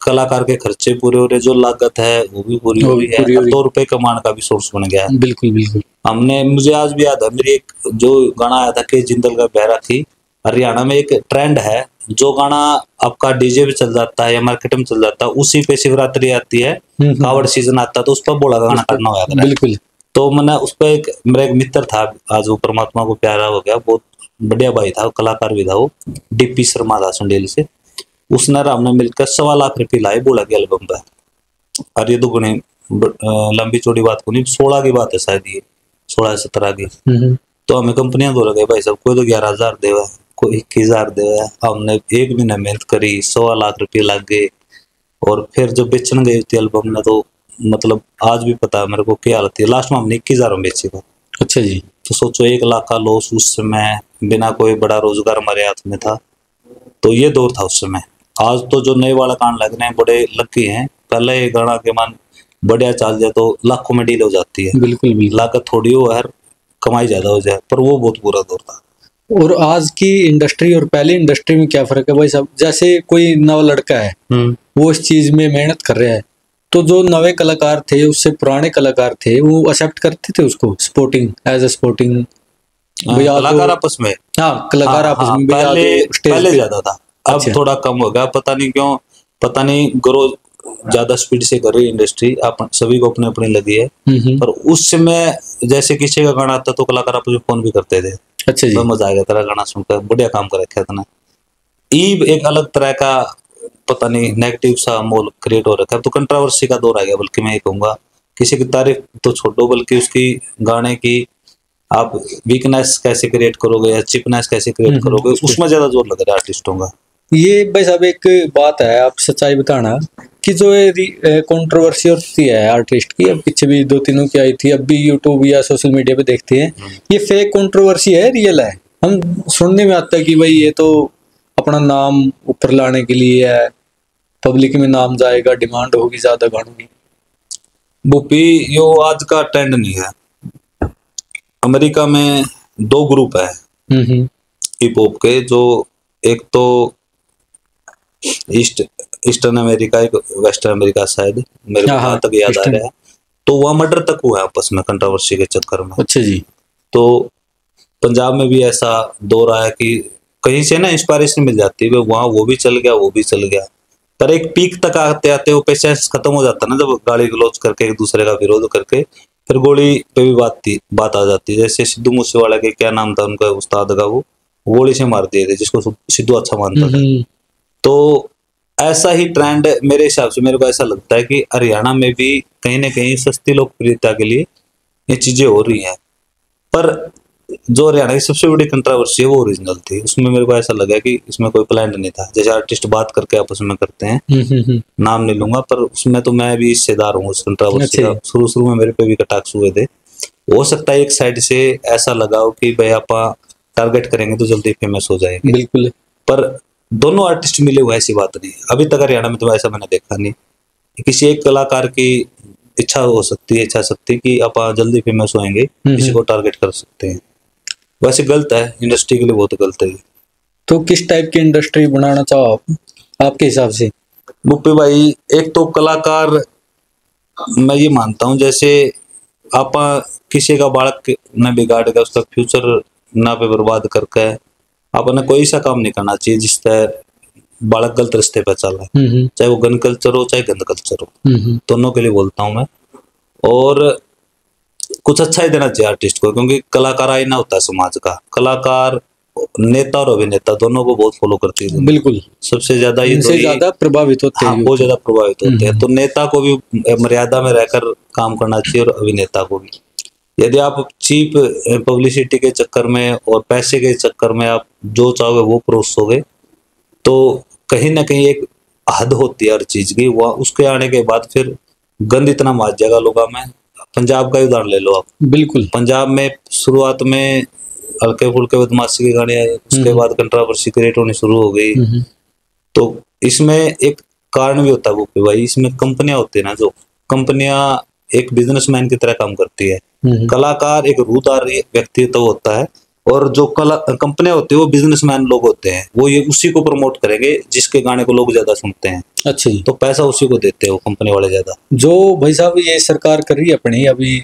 Speaker 1: कलाकार के खर्चे पूरे हो रहे, जो लागत है वो भी पूरी हो रही है, 2 रुपए कमाने का भी सोर्स बन गया है।
Speaker 2: बिल्कुल बिल्कुल।
Speaker 1: हमने मुझे आज भी याद है मेरी एक जो गाना आया था के जिंदल का ब्याह रखी, हरियाणा में एक ट्रेंड है, जो गाना आपका डीजे पे चल जाता है या मार्केट में चल जाता है, उसी पे शिवरात्रि आती है, कावड़ सीजन आता है, तो उस पर बोला गाना करना होगा
Speaker 2: बिल्कुल।
Speaker 1: तो मैंने उस पर एक मेरा एक मित्र था, आज वो परमात्मा को प्यारा हो गया, बहुत बढ़िया भाई था, कलाकार भी था, वो डीपी शर्मा था संडेल से, उसने हमने मिलकर 1.25 लाख रुपये लाए बोला के एल्बम पे। और ये दुगुनी लंबी चौड़ी बात को नहीं, 16 की बात है शायद, ये 16-17 की। तो हमें कंपनियां दो गए भाई सब, कोई तो 11,000 देवा, कोई 21,000 देवा, हमने एक महीना मेहनत करी, 1.25 लाख रुपये लग गए। और फिर जब बेचने गई थी एल्बम ने, तो मतलब आज भी पता है मेरे को क्या हालत थी, लास्ट में हमने 21,000 में बेची था।
Speaker 2: अच्छा जी।
Speaker 1: तो सोचो 1 लाख का लॉस उस समय, बिना कोई बड़ा रोजगार हमारे हाथ में था, तो ये दौर था उस समय। आज तो जो नए वाला कान लग रहे हैं बड़े लकी हैं, पहले ये गाना के मान बढ़िया चल जाए तो लाखों में डील हो जाती है।
Speaker 2: बिल्कुल बिल्कुल।
Speaker 1: लागत थोड़ी हो यार, कमाई ज्यादा हो जाए, पर वो बहुत बुरा दौर था।
Speaker 2: और आज की इंडस्ट्री और पहली इंडस्ट्री में क्या फर्क है भाई साहब? जैसे कोई नवा लड़का है, वो इस चीज में मेहनत कर रहा है, तो जो नवे कलाकार थे उससे पुराने कलाकार थे वो एक्सेप्ट करते थे उसको सपोर्टिंग एज ए सपोर्टिंग
Speaker 1: कलाकार आपस में।
Speaker 2: हाँ कलाकार आपस में
Speaker 1: पहले ज्यादा था, अब थोड़ा कम हो गया, पता नहीं क्यों, पता नहीं ग्रो ज्यादा स्पीड से कर रही है इंडस्ट्री, आप सभी को अपने अपने लगी है। पर उस समय जैसे किसी का गाना आता तो कलाकार आपस में फोन भी करते थे,
Speaker 2: अच्छा जी
Speaker 1: मजा आएगा तेरा गाना सुनकर, बढ़िया काम कर रखा था ना। ईब एक अलग तरह का पता नहीं नेगेटिव सा मोल क्रिएट हो रखा है, तो कंट्रोवर्सी का दौर आ गया, बल्कि मैं ये कहूंगा किसी की तारीफ तो छोड़ो, बल्कि उसकी गाने की आप वीकनेस कैसे क्रिएट करोगे या चिपनेस कैसे क्रिएट करोगे, उसमें ज्यादा जोर लग रहा है आर्टिस्टों का।
Speaker 2: ये भाई साहब एक बात है, आप सच्चाई बताना कि जो कंट्रोवर्सी होती है आर्टिस्ट की, अब पीछे भी 2-3 की आई थी, अब भी यूट्यूब या सोशल मीडिया पे देखते हैं, ये फेक कंट्रोवर्सी है रियल है? हम सुनने में आता है कि भाई ये तो अपना नाम ऊपर लाने के लिए है, पब्लिक में नाम जाएगा, डिमांड होगी ज्यादा गानों की।
Speaker 1: बुपी यो आज का ट्रेंड नहीं है। अमेरिका में 2 ग्रुप है हिप हॉप के, जो एक तो ईस्टर्न अमेरिका, एक वेस्टर्न अमेरिका, शायद मेरे को जहाँ तक याद आ रहा है, तो वहाँ मर्डर तक हुआ है आपस में कंट्रोवर्सी के चक्कर में।
Speaker 2: अच्छा जी।
Speaker 1: तो पंजाब में भी ऐसा दौर आया कि कहीं से ना इंस्पायरेशन मिल जाती है, वहाँ वो भी चल गया, वो भी चल गया, पर एक पीक तक आते आते वो पेशेंस खत्म हो जाता है ना, जब गाली गलौज करके एक दूसरे का विरोध करके फिर गोली पे भी बात आ जाती है। जैसे सिद्धू मूसेवाला के क्या नाम था उनका उस्ताद का, वो गोली से मार दिए थे, जिसको सिद्धू अच्छा मानता था। तो ऐसा ही ट्रेंड मेरे हिसाब से, मेरे को ऐसा लगता है कि हरियाणा में भी कहीं ना कहीं सस्ती लोकप्रियता के लिए ये चीजें हो रही हैं। पर जो हरियाणा की सबसे बड़ी कंट्रोवर्सी है वो ओरिजिनल थी, उसमें मेरे को ऐसा लगा कि इसमें कोई प्लान नहीं था, जैसे आर्टिस्ट बात करके आपस में करते हैं, नाम नहीं लूंगा, पर उसमें तो मैं भी हिस्सेदार हूँ उस कंट्रोवर्सी का। शुरू में मेरे पे भी कटाक्ष हुए थे, हो सकता है एक साइड से ऐसा लगाओ कि भाई आप टारगेट करेंगे तो जल्दी फेमस हो जाएंगे,
Speaker 2: बिल्कुल,
Speaker 1: पर दोनों आर्टिस्ट मिले हुए ऐसी बात नहीं, अभी तक हरियाणा में तो ऐसा मैंने देखा नहीं। किसी एक कलाकार की इच्छा हो सकती है, इच्छा शक्ति कि आप जल्दी फेमस होएंगे, किसी को टारगेट कर सकते हैं। वैसे गलत है, इंडस्ट्री के लिए बहुत गलत है।
Speaker 2: तो किस टाइप की इंडस्ट्री बनाना चाहो आप, आपके हिसाब से?
Speaker 1: बुप्पी भाई, एक तो कलाकार, मैं ये मानता हूँ जैसे आप किसी का बालक न बिगाड़ के उसका फ्यूचर ना पे बर्बाद करके आपने कोई सा काम नहीं करना चाहिए जिससे बालक गलत रास्ते पे चल रहा है, चाहे वो गन कल्चर हो चाहे गंद कल्चर हो, दोनों के लिए बोलता हूँ मैं। और कुछ अच्छा ही देना चाहिए आर्टिस्ट को, क्योंकि कलाकार आईना होता है समाज का। कलाकार नेता और अभिनेता दोनों को बहुत फॉलो करती है,
Speaker 2: बिल्कुल
Speaker 1: सबसे ज्यादा ये
Speaker 2: इनसे ज्यादा प्रभावित होते
Speaker 1: हाँ,
Speaker 2: हैं,
Speaker 1: बहुत ज्यादा प्रभावित होते हैं। तो नेता को भी मर्यादा में रहकर काम करना चाहिए और अभिनेता को भी। यदि आप चीप पब्लिसिटी के चक्कर में और पैसे के चक्कर में आप जो चाहोगे वो परोसोगे, तो कहीं ना कहीं एक हद होती है हर चीज की, वह उसके आने के बाद फिर गंद इतना मार जाएगा लोगों में। पंजाब का ही उदाहरण ले लो आप।
Speaker 2: बिल्कुल
Speaker 1: पंजाब में शुरुआत में हल्के फुल्के बदमाशी के गाने आए, उसके बाद कंट्रोवर्सी क्रिएट होनी शुरू हो गई। तो इसमें एक कारण भी होता है वो भाई, इसमें कंपनियां होती है ना, जो कंपनियां एक बिजनेसमैन की तरह काम करती है। कलाकार एक रूहदार व्यक्तित्व होता है, और जो कंपनियां होती है वो बिजनेसमैन लोग होते हैं, वो ये उसी को प्रमोट करेंगे जिसके गाने को लोग ज्यादा सुनते हैं।
Speaker 2: अच्छा जी।
Speaker 1: तो पैसा उसी को देते हैं वो कंपनी वाले ज्यादा।
Speaker 2: जो भाई साहब ये सरकार कर रही है अपनी, अभी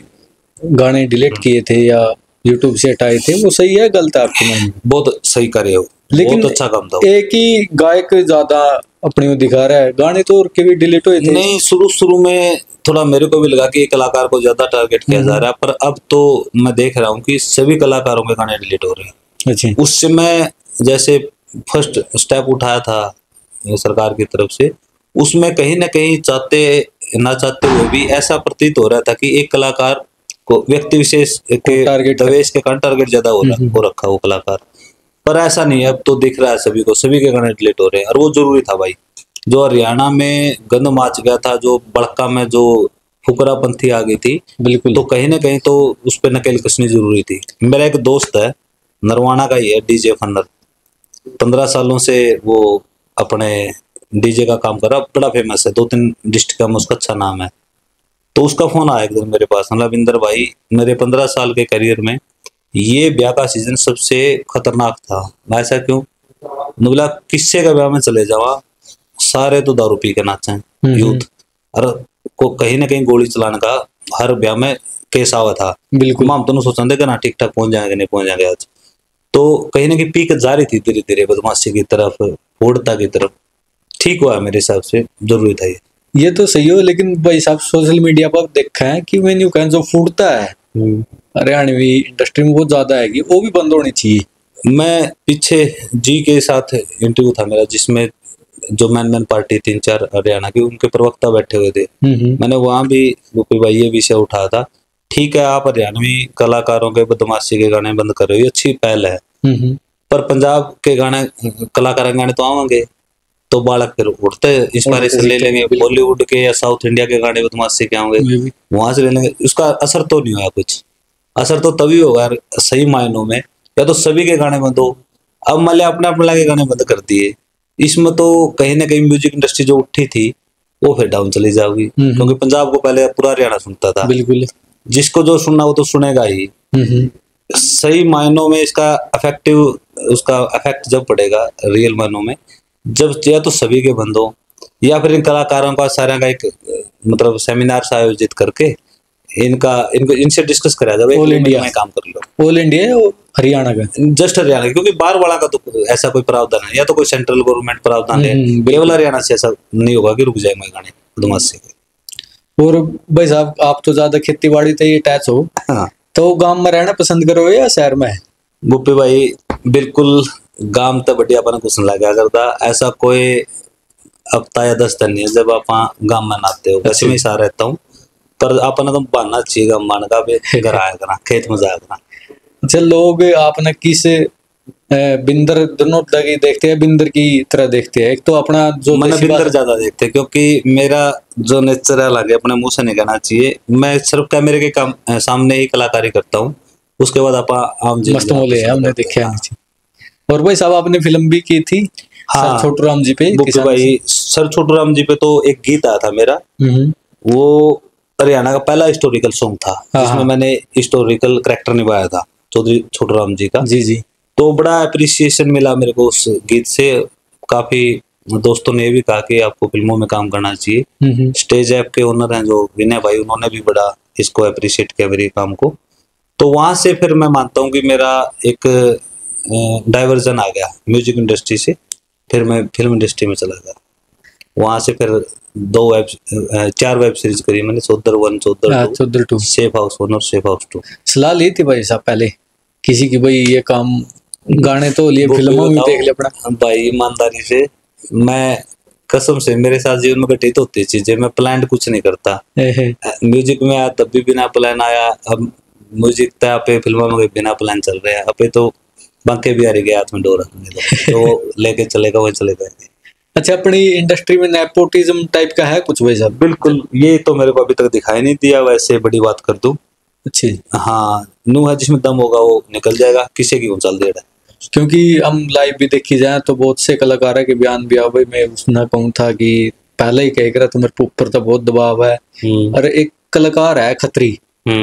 Speaker 2: गाने डिलीट किए थे या यूट्यूब से हटाए थे, वो सही है गलत है आपके मन में?
Speaker 1: बहुत सही करे हो,
Speaker 2: लेकिन
Speaker 1: बहुत अच्छा काम था।
Speaker 2: एक ही गायक ज्यादा अपने को दिखा रहा है, गाने तो और के भी डिलीट हुए थे।
Speaker 1: नहीं, शुरू में थोड़ा मेरे को भी लगा कि कलाकार को ज्यादा टारगेट किया जा रहा है, पर अब तो मैं देख रहा हूँ कि सभी कलाकारों के गाने डिलीट हो रहे हैं।
Speaker 2: अच्छा।
Speaker 1: उस समय जैसे फर्स्ट स्टेप उठाया था सरकार की तरफ से, उसमें कहीं ना कहीं चाहते ना चाहते हुए भी ऐसा प्रतीत हो रहा था कि एक कलाकार को व्यक्ति विशेष के दवेश के कारण टारगेट ज्यादा हो रखा वो कलाकार। पर ऐसा नहीं है, अब तो दिख रहा है सभी को, सभी के गाने डिलीट हो रहे हैं। और वो जरूरी था भाई, जो हरियाणा में गंद माच गया था, जो बड़का में जो फुकरापंथी आ गई थी,
Speaker 2: बिल्कुल,
Speaker 1: तो कहीं ना कहीं तो उस पर नकेल कसनी जरूरी थी। मेरा एक दोस्त है, नरवाना का ही है, डीजे फन्नर, 15 सालों से वो अपने डीजे का काम कर रहा, बड़ा फेमस है, 2-3 डिस्ट्रिक्ट में उसका अच्छा नाम है। तो उसका फोन आया एक दिन मेरे पास, लविंदर भाई, मेरे 15 साल के करियर में ये ब्याह का सीजन सबसे खतरनाक था। ऐसा क्यों? बोला किससे का ब्याह में चले जावा, सारे तो दारू पी के नाचे हैं यूथ, और को कहीं ना कहीं गोली चलाने का हर ब्याह में केस आवा था।
Speaker 2: बिल्कुल
Speaker 1: हम दोनों सोचते थे ना ठीक ठाक पहुंच जाएंगे, नहीं पहुंच जाएंगे आज। तो कहीं ना कहीं पीक जा रही थी धीरे धीरे बदमाशी की तरफ, फोड़ता की तरफ। ठीक हुआ मेरे हिसाब से, जरूरी था
Speaker 2: ये तो सही हो। लेकिन भाई साहब सोशल मीडिया पर देखा है कि मैं न्यू जो फूटता है हरियाणवी इंडस्ट्री में बहुत ज्यादा है, वो भी बंद होनी चाहिए।
Speaker 1: मैं पीछे जी के साथ इंटरव्यू था मेरा, जिसमें जो मैन पार्टी 3-4 हरियाणा की उनके प्रवक्ता बैठे हुए थे। मैंने वहां भी गोपी भाई ये विषय उठाया था। ठीक है, आप हरियाणवी कलाकारों के बदमाशी के गाने बंद कर रहे हो, ये अच्छी पहल है, पर पंजाब के गाने कलाकार गाने तो आवेंगे तो बालक फिर उठते इंस्पायरेशन ले लेंगे, बॉलीवुड के या साउथ इंडिया के गाने बदमाशी के आएंगे, वहां से ले लेंगे। उसका असर तो नहीं हुआ कुछ। असर तो तभी होगा सही मायनों में, या तो सभी के गाने बंद हो। अब मल्ले अपने अपने के गाने बंद कर दिए, इसमें तो कहीं ना कहीं म्यूजिक इंडस्ट्री जो उठी थी वो फिर डाउन चली जाएगी, क्योंकि पंजाब को पहले पूरा हरियाणा सुनता था।
Speaker 2: बिल्कुल,
Speaker 1: जिसको जो सुनना वो तो सुनेगा ही। सही मायनों में इसका उसका इफेक्ट जब पड़ेगा रियल मायनों में, जब या तो सभी के बंद हो, या फिर इन कलाकारों का सारे का एक मतलब सेमिनार आयोजित करके इनसे डिस्कस करा जाए,
Speaker 2: ऑल इंडिया
Speaker 1: में काम कर लो।
Speaker 2: ऑल इंडिया हरियाणा का,
Speaker 1: जस्ट हरियाणा, क्योंकि बाहर वाला का तो ऐसा कोई प्रावधान है, या तो कोई सेंट्रल गवर्नमेंट प्रावधान है, केवल हरियाणा से ऐसा नहीं होगा कि रुक जाएंगे गाने बदमाशी के।
Speaker 2: और भाई साहब आप तो ज्यादा खेती बाड़ी से अटैच हो, हाँ। तो गांव में रहना पसंद करोगे या शहर में?
Speaker 1: गोपी भाई बिल्कुल गांव तो बढ़िया अपन कुछ लगा करता, ऐसा कोई हफ्ता या 10 दिन नहीं है जब आप गांव में नाते हो। वैसे मैं सारा रहता हूँ, पर अपन तो बहाना चाहिए गांव मान का भी घर आया करना, खेत में जाया करना।
Speaker 2: अच्छा, लोग आपने किस बिंदर दोनों देखते हैं, बिंदर की तरह देखते हैं? एक तो अपना जो
Speaker 1: मैंने बिंदर ज्यादा देखते हैं, क्योंकि मेरा जो नेचर है लगे, अपने मुंह से नहीं कहना चाहिए, मैं सिर्फ कैमरे के काम सामने ही कलाकारी करता हूँ, उसके बाद आप आम जी
Speaker 2: मस्त मोले हमने देखा। और भाई साहब आपने फिल्म भी की थी, हाँ, सर छोटू राम जी पे।
Speaker 1: भाई सर छोटू राम जी पे तो एक गीत आया था मेरा, वो हरियाणा का पहला हिस्टोरिकल सॉन्ग था, जिसमें मैंने हिस्टोरिकल कैरेक्टर निभाया था, चौधरी छोटूराम जी का।
Speaker 2: जी जी।
Speaker 1: तो बड़ा अप्रिसिएशन मिला मेरे को उस गीत से। काफी दोस्तों ने ये भी कहा कि आपको फिल्मों में काम करना चाहिए। स्टेज ऐप के ओनर हैं जो विनय भाई, उन्होंने भी बड़ा इसको अप्रिशिएट किया मेरे काम को। तो वहां से फिर मैं मानता हूँ कि मेरा एक डाइवर्जन आ गया म्यूजिक इंडस्ट्री से, फिर मैं फिल्म इंडस्ट्री में चला गया। वहां से फिर 4 वेब सीरीज करी मैंने, चौधर 1, चौधर 2, सेफ हाउस 1 और सेफ हाउस 2।
Speaker 2: सलाह ली थी भाई साहब पहले किसी की, भाई ये काम गाने तो लिए, फिल्मों में देख ले अपना?
Speaker 1: भाई ईमानदारी से, मैं कसम से, मेरे साथ जीवन में घटित होती चीजें, मैं प्लान कुछ नहीं करता। म्यूजिक में आया तब भी बिना प्लान आया, अब म्यूजिक था पे फिल्मों में बिना प्लान चल रहे हैं। अब तो बांके बिहारी के हाथ में डोर तो लेके चलेगा वही चलेगा।
Speaker 2: अच्छा, अपनी इंडस्ट्री में नेपोटिज्म टाइप का है कुछ वैसा?
Speaker 1: बिल्कुल, ये तो मेरे को अभी तक दिखाई नहीं दिया। वैसे बड़ी बात कर दूं,
Speaker 2: अच्छी,
Speaker 1: हाँ, नू है जिसमें दम होगा वो निकल जाएगा, किसी की उछाल देगा।
Speaker 2: क्योंकि हम लाइव भी देखी जाए तो बहुत से कलाकार के बयान भी आ, भाई मैं उसने कहूँ था कि पहले ही कह रहा था मेरे ऊपर तो बहुत दबाव है। और एक कलाकार है खत्री,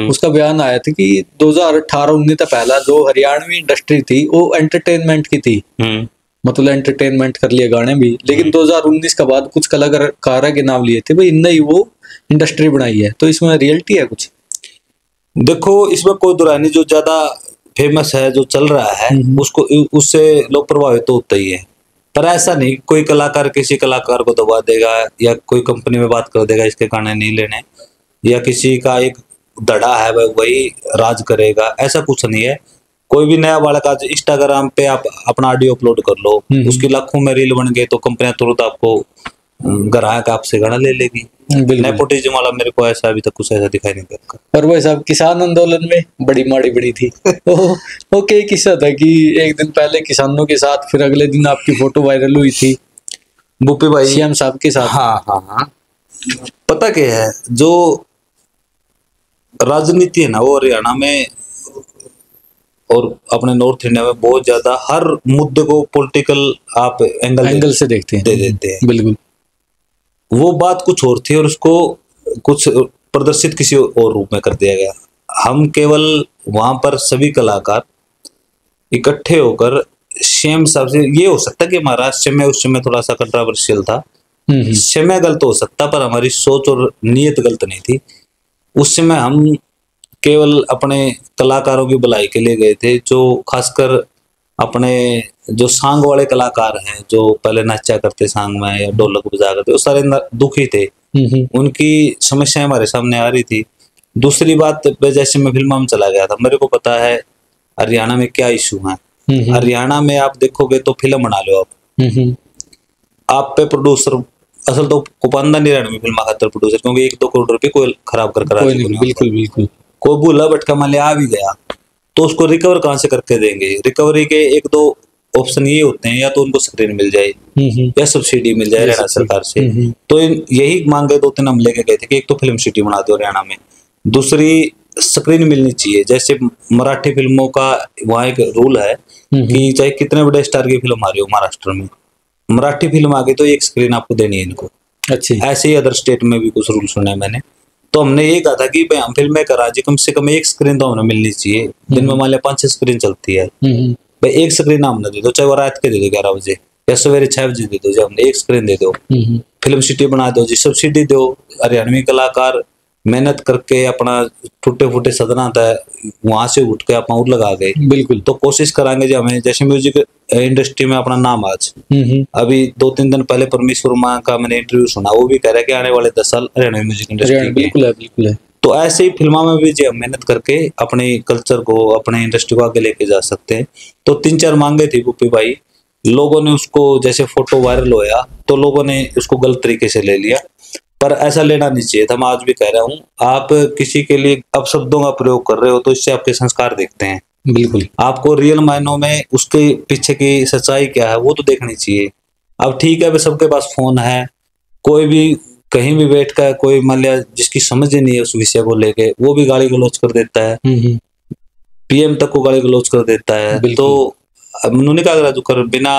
Speaker 2: उसका बयान आया था कि 2018-19 तक पहला जो हरियाणवी इंडस्ट्री थी वो एंटरटेनमेंट की थी, मतलब एंटरटेनमेंट कर लिए गाने भी, लेकिन 2019 के बाद कुछ कलाकार के नाम लिए थे, भाई इनने ही वो इंडस्ट्री बनाई है। तो इसमें रियलिटी है कुछ?
Speaker 1: देखो, इसमें कोई दुरानी नहीं, जो ज्यादा फेमस है, जो चल रहा है, उसको उससे लोग प्रभावित तो होते ही है। पर ऐसा नहीं कोई कलाकार किसी कलाकार को दबा देगा या कोई कंपनी में बात कर देगा इसके गाने नहीं लेने, या किसी का एक धड़ा है वही राज करेगा, ऐसा कुछ नहीं है। कोई भी नया बालक आज इंस्टाग्राम पे आप अपना ऑडियो अपलोड कर लो, उसकी लाखों में रील बन गए तो कंपनियां तुरंत आपको ग्राहक आपसे गाना ले लेगी। नेपोटिज्म वाला मेरे को ऐसा अभी तक कुछ ऐसा दिखाई नहीं देता।
Speaker 2: और वही साहब किसान आंदोलन में बड़ी माड़ी बड़ी थी वो क्या किस्सा था कि एक दिन पहले किसानों के साथ, फिर अगले दिन आपकी फोटो वायरल हुई थी
Speaker 1: भूपी भाई
Speaker 2: सीएम साहब के साथ।
Speaker 1: हाँ हाँ हाँ, पता क्या है, जो राजनीति है ना वो हरियाणा में और अपने नॉर्थ इंडिया में बहुत ज्यादा हर मुद्दे को पॉलिटिकल आप एंगल से देखते हैं, दे देते हैं।
Speaker 2: बिल्कुल,
Speaker 1: वो बात कुछ और थी और उसको कुछ प्रदर्शित किसी और रूप में कर दिया गया। हम केवल वहां पर सभी कलाकार इकट्ठे होकर सेम साहब से, ये हो सकता कि महाराष्ट्र में उस समय थोड़ा सा कंट्रोवर्शियल था, समय गलत हो सकता, पर हमारी सोच और नीयत गलत नहीं थी। उस समय हम केवल अपने कलाकारों की भलाई के लिए गए थे, जो खासकर अपने जो सांग वाले कलाकार हैं, जो पहले नाचा करते सांग में या ढोलक बजा करते, वो सारे दुखी थे, उनकी समस्याएं हमारे सामने आ रही थी। दूसरी बात, जैसे मैं फिल्म में चला गया था, मेरे को पता है हरियाणा में क्या इशू है। हरियाणा में आप देखोगे तो फिल्म बना लो आप पे प्रोड्यूसर, असल तो कुपांदा नहीं रहने में फिल्म खातर प्रोड्यूसर, क्योंकि 1-2 करोड़ रुपए कोई खराब कर
Speaker 2: बिल्कुल बिल्कुल,
Speaker 1: कोई भूला भटका मान लिया आ भी गया तो उसको रिकवर कहाँ से करके देंगे? रिकवरी के 1-2 ऑप्शन ये होते हैं, या तो उनको स्क्रीन मिल जाए या सब्सिडी मिल जाए हरियाणा सरकार से। तो यही मांगे 2-3 हम लेके गए थे कि एक तो फिल्म सिटी बना दो हरियाणा में, दूसरी स्क्रीन मिलनी चाहिए। जैसे मराठी फिल्मों का वहाँ एक रूल है कि चाहे कितने बड़े स्टार की फिल्म आ रही हो महाराष्ट्र में, मराठी फिल्म आ गई तो एक स्क्रीन आपको देनी है इनको।
Speaker 2: अच्छा,
Speaker 1: ऐसे ही अदर स्टेट में भी कुछ रूल सुने मैंने। तो हमने ये कहा था कि भाई हम फिल्में करा जी, कम से कम एक स्क्रीन तो हमें मिलनी चाहिए। दिन में मान लिया 5-6 स्क्रीन चलती है, भाई एक स्क्रीन हमने दे दो, चाहे वो रात के दे दो 11 बजे या सवेरे 6 बजे दे दो, जब हमने एक स्क्रीन दे दो, फिल्म सिटी बना दो जी, सब्सिडी दो। हरियाणवी कलाकार मेहनत करके अपना टूटे फूटे सदना था वहां से उठ के आप और लगा गए।
Speaker 2: बिल्कुल,
Speaker 1: तो कोशिश कराएंगे जो हमें, जैसे म्यूजिक इंडस्ट्री में अपना नाम आज, अभी 2-3 दिन पहले परमेश्वर माँ का मैंने इंटरव्यू सुना, वो भी कह रहा है कि आने वाले 10 साल हरियाणा म्यूजिक इंडस्ट्री
Speaker 2: बिल्कुल है, बिल्कुल है।
Speaker 1: तो ऐसे ही फिल्मों में भी जो मेहनत करके अपने कल्चर को, अपने इंडस्ट्री को आगे लेके जा सकते हैं। तो 3-4 मांगे थी भूपी भाई, लोगों ने उसको, जैसे फोटो वायरल होया तो लोगों ने उसको गलत तरीके से ले लिया, पर ऐसा लेना नहीं चाहिए था। मैं आज भी कह रहा हूँ, आप किसी के लिए अपशब्दों का प्रयोग कर रहे हो तो इससे आपके संस्कार देखते हैं।
Speaker 2: बिल्कुल,
Speaker 1: आपको रियल मायनों में उसके पीछे की सच्चाई क्या है वो तो देखनी चाहिए। अब ठीक है, सबके पास फोन है, कोई भी कहीं भी बैठ कर, कोई मान लिया जिसकी समझ ही नहीं है उस विषय को लेके, वो भी गाली गलौज कर देता है, पीएम तक को गाली गलौज कर देता है। तो उन्होंने क्या कर बिना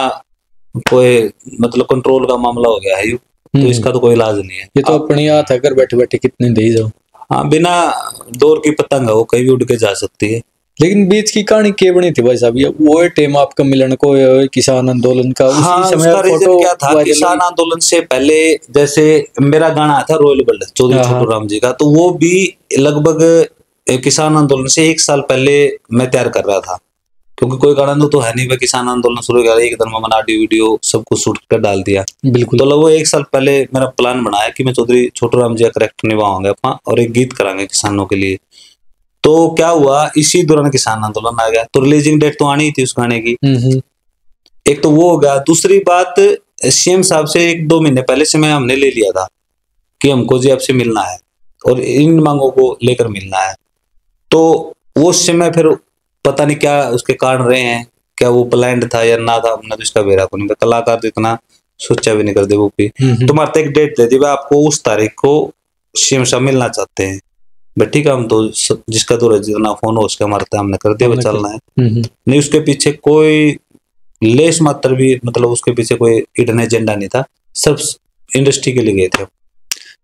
Speaker 1: कोई मतलब कंट्रोल का मामला हो गया है, तो इसका तो कोई इलाज नहीं है।
Speaker 2: ये तो अपनी हाथ है, अगर बैठे बैठे कितने दे जाओ।
Speaker 1: हाँ, बिना डोर की पतंग है, वो कहीं भी उड़ के जा सकती है।
Speaker 2: लेकिन बीच की कहानी क्या बनी थी भाई साहब, ये वो टाइम आपका मिलन को किसान आंदोलन का
Speaker 1: हाँ,
Speaker 2: उसी समय
Speaker 1: उसका रीजन
Speaker 2: फोटो
Speaker 1: क्या था,
Speaker 2: वायरल
Speaker 1: किसान
Speaker 2: हुई।
Speaker 1: आंदोलन से पहले जैसे मेरा गाना आया था रॉयल बल्ड चौधरी
Speaker 2: हाँ
Speaker 1: छोटू
Speaker 2: हाँ।
Speaker 1: राम जी का, तो वो भी लगभग किसान आंदोलन से 1 साल पहले मैं तैयार कर रहा था, क्योंकि कोई गाना तो है नहीं, मैं किसान आंदोलन शुरू किया, एकदम मैंने ऑडियो वीडियो सब कुछ शूट कर डाल दिया।
Speaker 2: बिल्कुल।
Speaker 1: तो लगभग 1 साल पहले मेरा प्लान बनाया कि मैं चौधरी छोटू राम जी का करेक्टर निभाऊंगा अपना और एक गीत करांगे किसानों के लिए। तो क्या हुआ, इसी दौरान किसान आंदोलन आ गया, तो रिलीजिंग डेट तो आनी ही थी उस गाने की। एक तो वो हो गया, दूसरी बात सीएम साहब से 1-2 महीने पहले से मैं हमने ले लिया था कि हमको जी आपसे मिलना है और इन मांगों को लेकर मिलना है। तो वो समय फिर पता नहीं क्या उसके कारण रहे हैं, क्या वो प्लान्ड था या ना था, हमने तो इसका बेरा को नहीं, कलाकार तो इतना सोचा भी नहीं कर दे वो भी। तुम्हारे तो एक डेट दे दी, आपको उस तारीख को सीएम साहब मिलना चाहते हैं, बट ठीक है, हम तो जिसका तो जितना फोन हो उसका हमारा हमने कर दिया, चलना है। नहीं, उसके पीछे कोई लेस मात्र भी, मतलब उसके पीछे कोई हिडन एजेंडा नहीं था, सब इंडस्ट्री के लिए गए थे।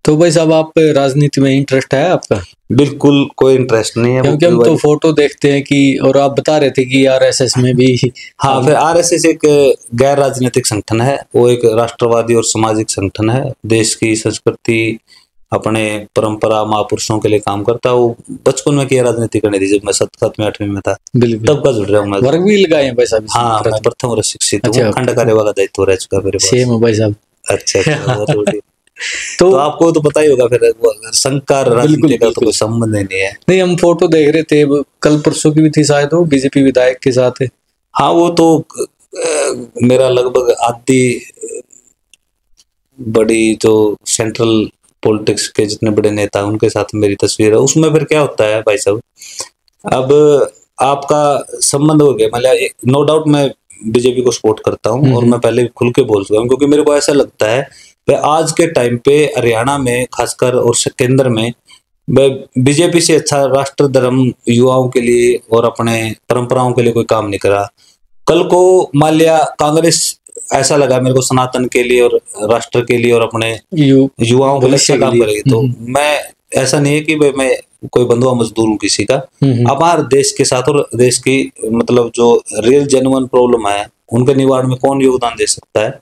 Speaker 2: तो भाई साहब आप राजनीति में इंटरेस्ट है आपका?
Speaker 1: बिल्कुल कोई इंटरेस्ट नहीं है,
Speaker 2: क्योंकि हम तो फोटो देखते हैं कि, और आप बता रहे थे कि आरएसएस में भी।
Speaker 1: हाँ, फिर आरएसएस एक गैर राजनीतिक संगठन है, वो एक राष्ट्रवादी और सामाजिक संगठन है, देश की संस्कृति अपने परंपरा महापुरुषों के लिए काम करता है। वो बचपन में किया राजनीति करनी थी, जब मैं 7वीं 8वीं में था, तब का जुड़ रहा हूँ मैं।
Speaker 2: वर्ग भी लगाए हैं भाई साहब?
Speaker 1: हाँ, मैं प्रथम वर्ष शिक्षित हूँ, खंड कार्य वाला दायित्व रह चुका मेरे पास।
Speaker 2: सेम है भाई साहब।
Speaker 1: अच्छा। तो आपको तो पता ही होगा, फिर संकार राजनीति का तो कोई संबंध नहीं है।
Speaker 2: नहीं, हम फोटो देख रहे थे कल परसों की भी थी शायद, वो बीजेपी विधायक के साथ है।
Speaker 1: हाँ, वो तो मेरा लगभग आधी बड़ी जो सेंट्रल पॉलिटिक्स के जितने बड़े नेता उनके साथ मेरी तस्वीर है। उसमें फिर क्या होता है भाई साहब, अब आपका संबंध हो गया, मतलब नो डाउट मैं बीजेपी को सपोर्ट करता हूँ और मैं पहले खुल के बोल चुका हूँ, क्योंकि मेरे को ऐसा लगता है कि आज के टाइम पे हरियाणा में खासकर और केंद्र में बीजेपी से अच्छा राष्ट्र धर्म युवाओं के लिए और अपने परंपराओं के लिए कोई काम नहीं करा। कल को मान लिया कांग्रेस ऐसा लगा मेरे को सनातन के लिए और राष्ट्र के लिए और अपने युवाओं के लिए अच्छा काम करेगी, तो मैं, ऐसा नहीं है कि भाई मैं कोई बंधुआ मजदूर हूँ किसी का। अब हर देश के साथ और देश की मतलब जो रियल जेन्युइन प्रॉब्लम है उनके निवारण में कौन योगदान दे सकता है,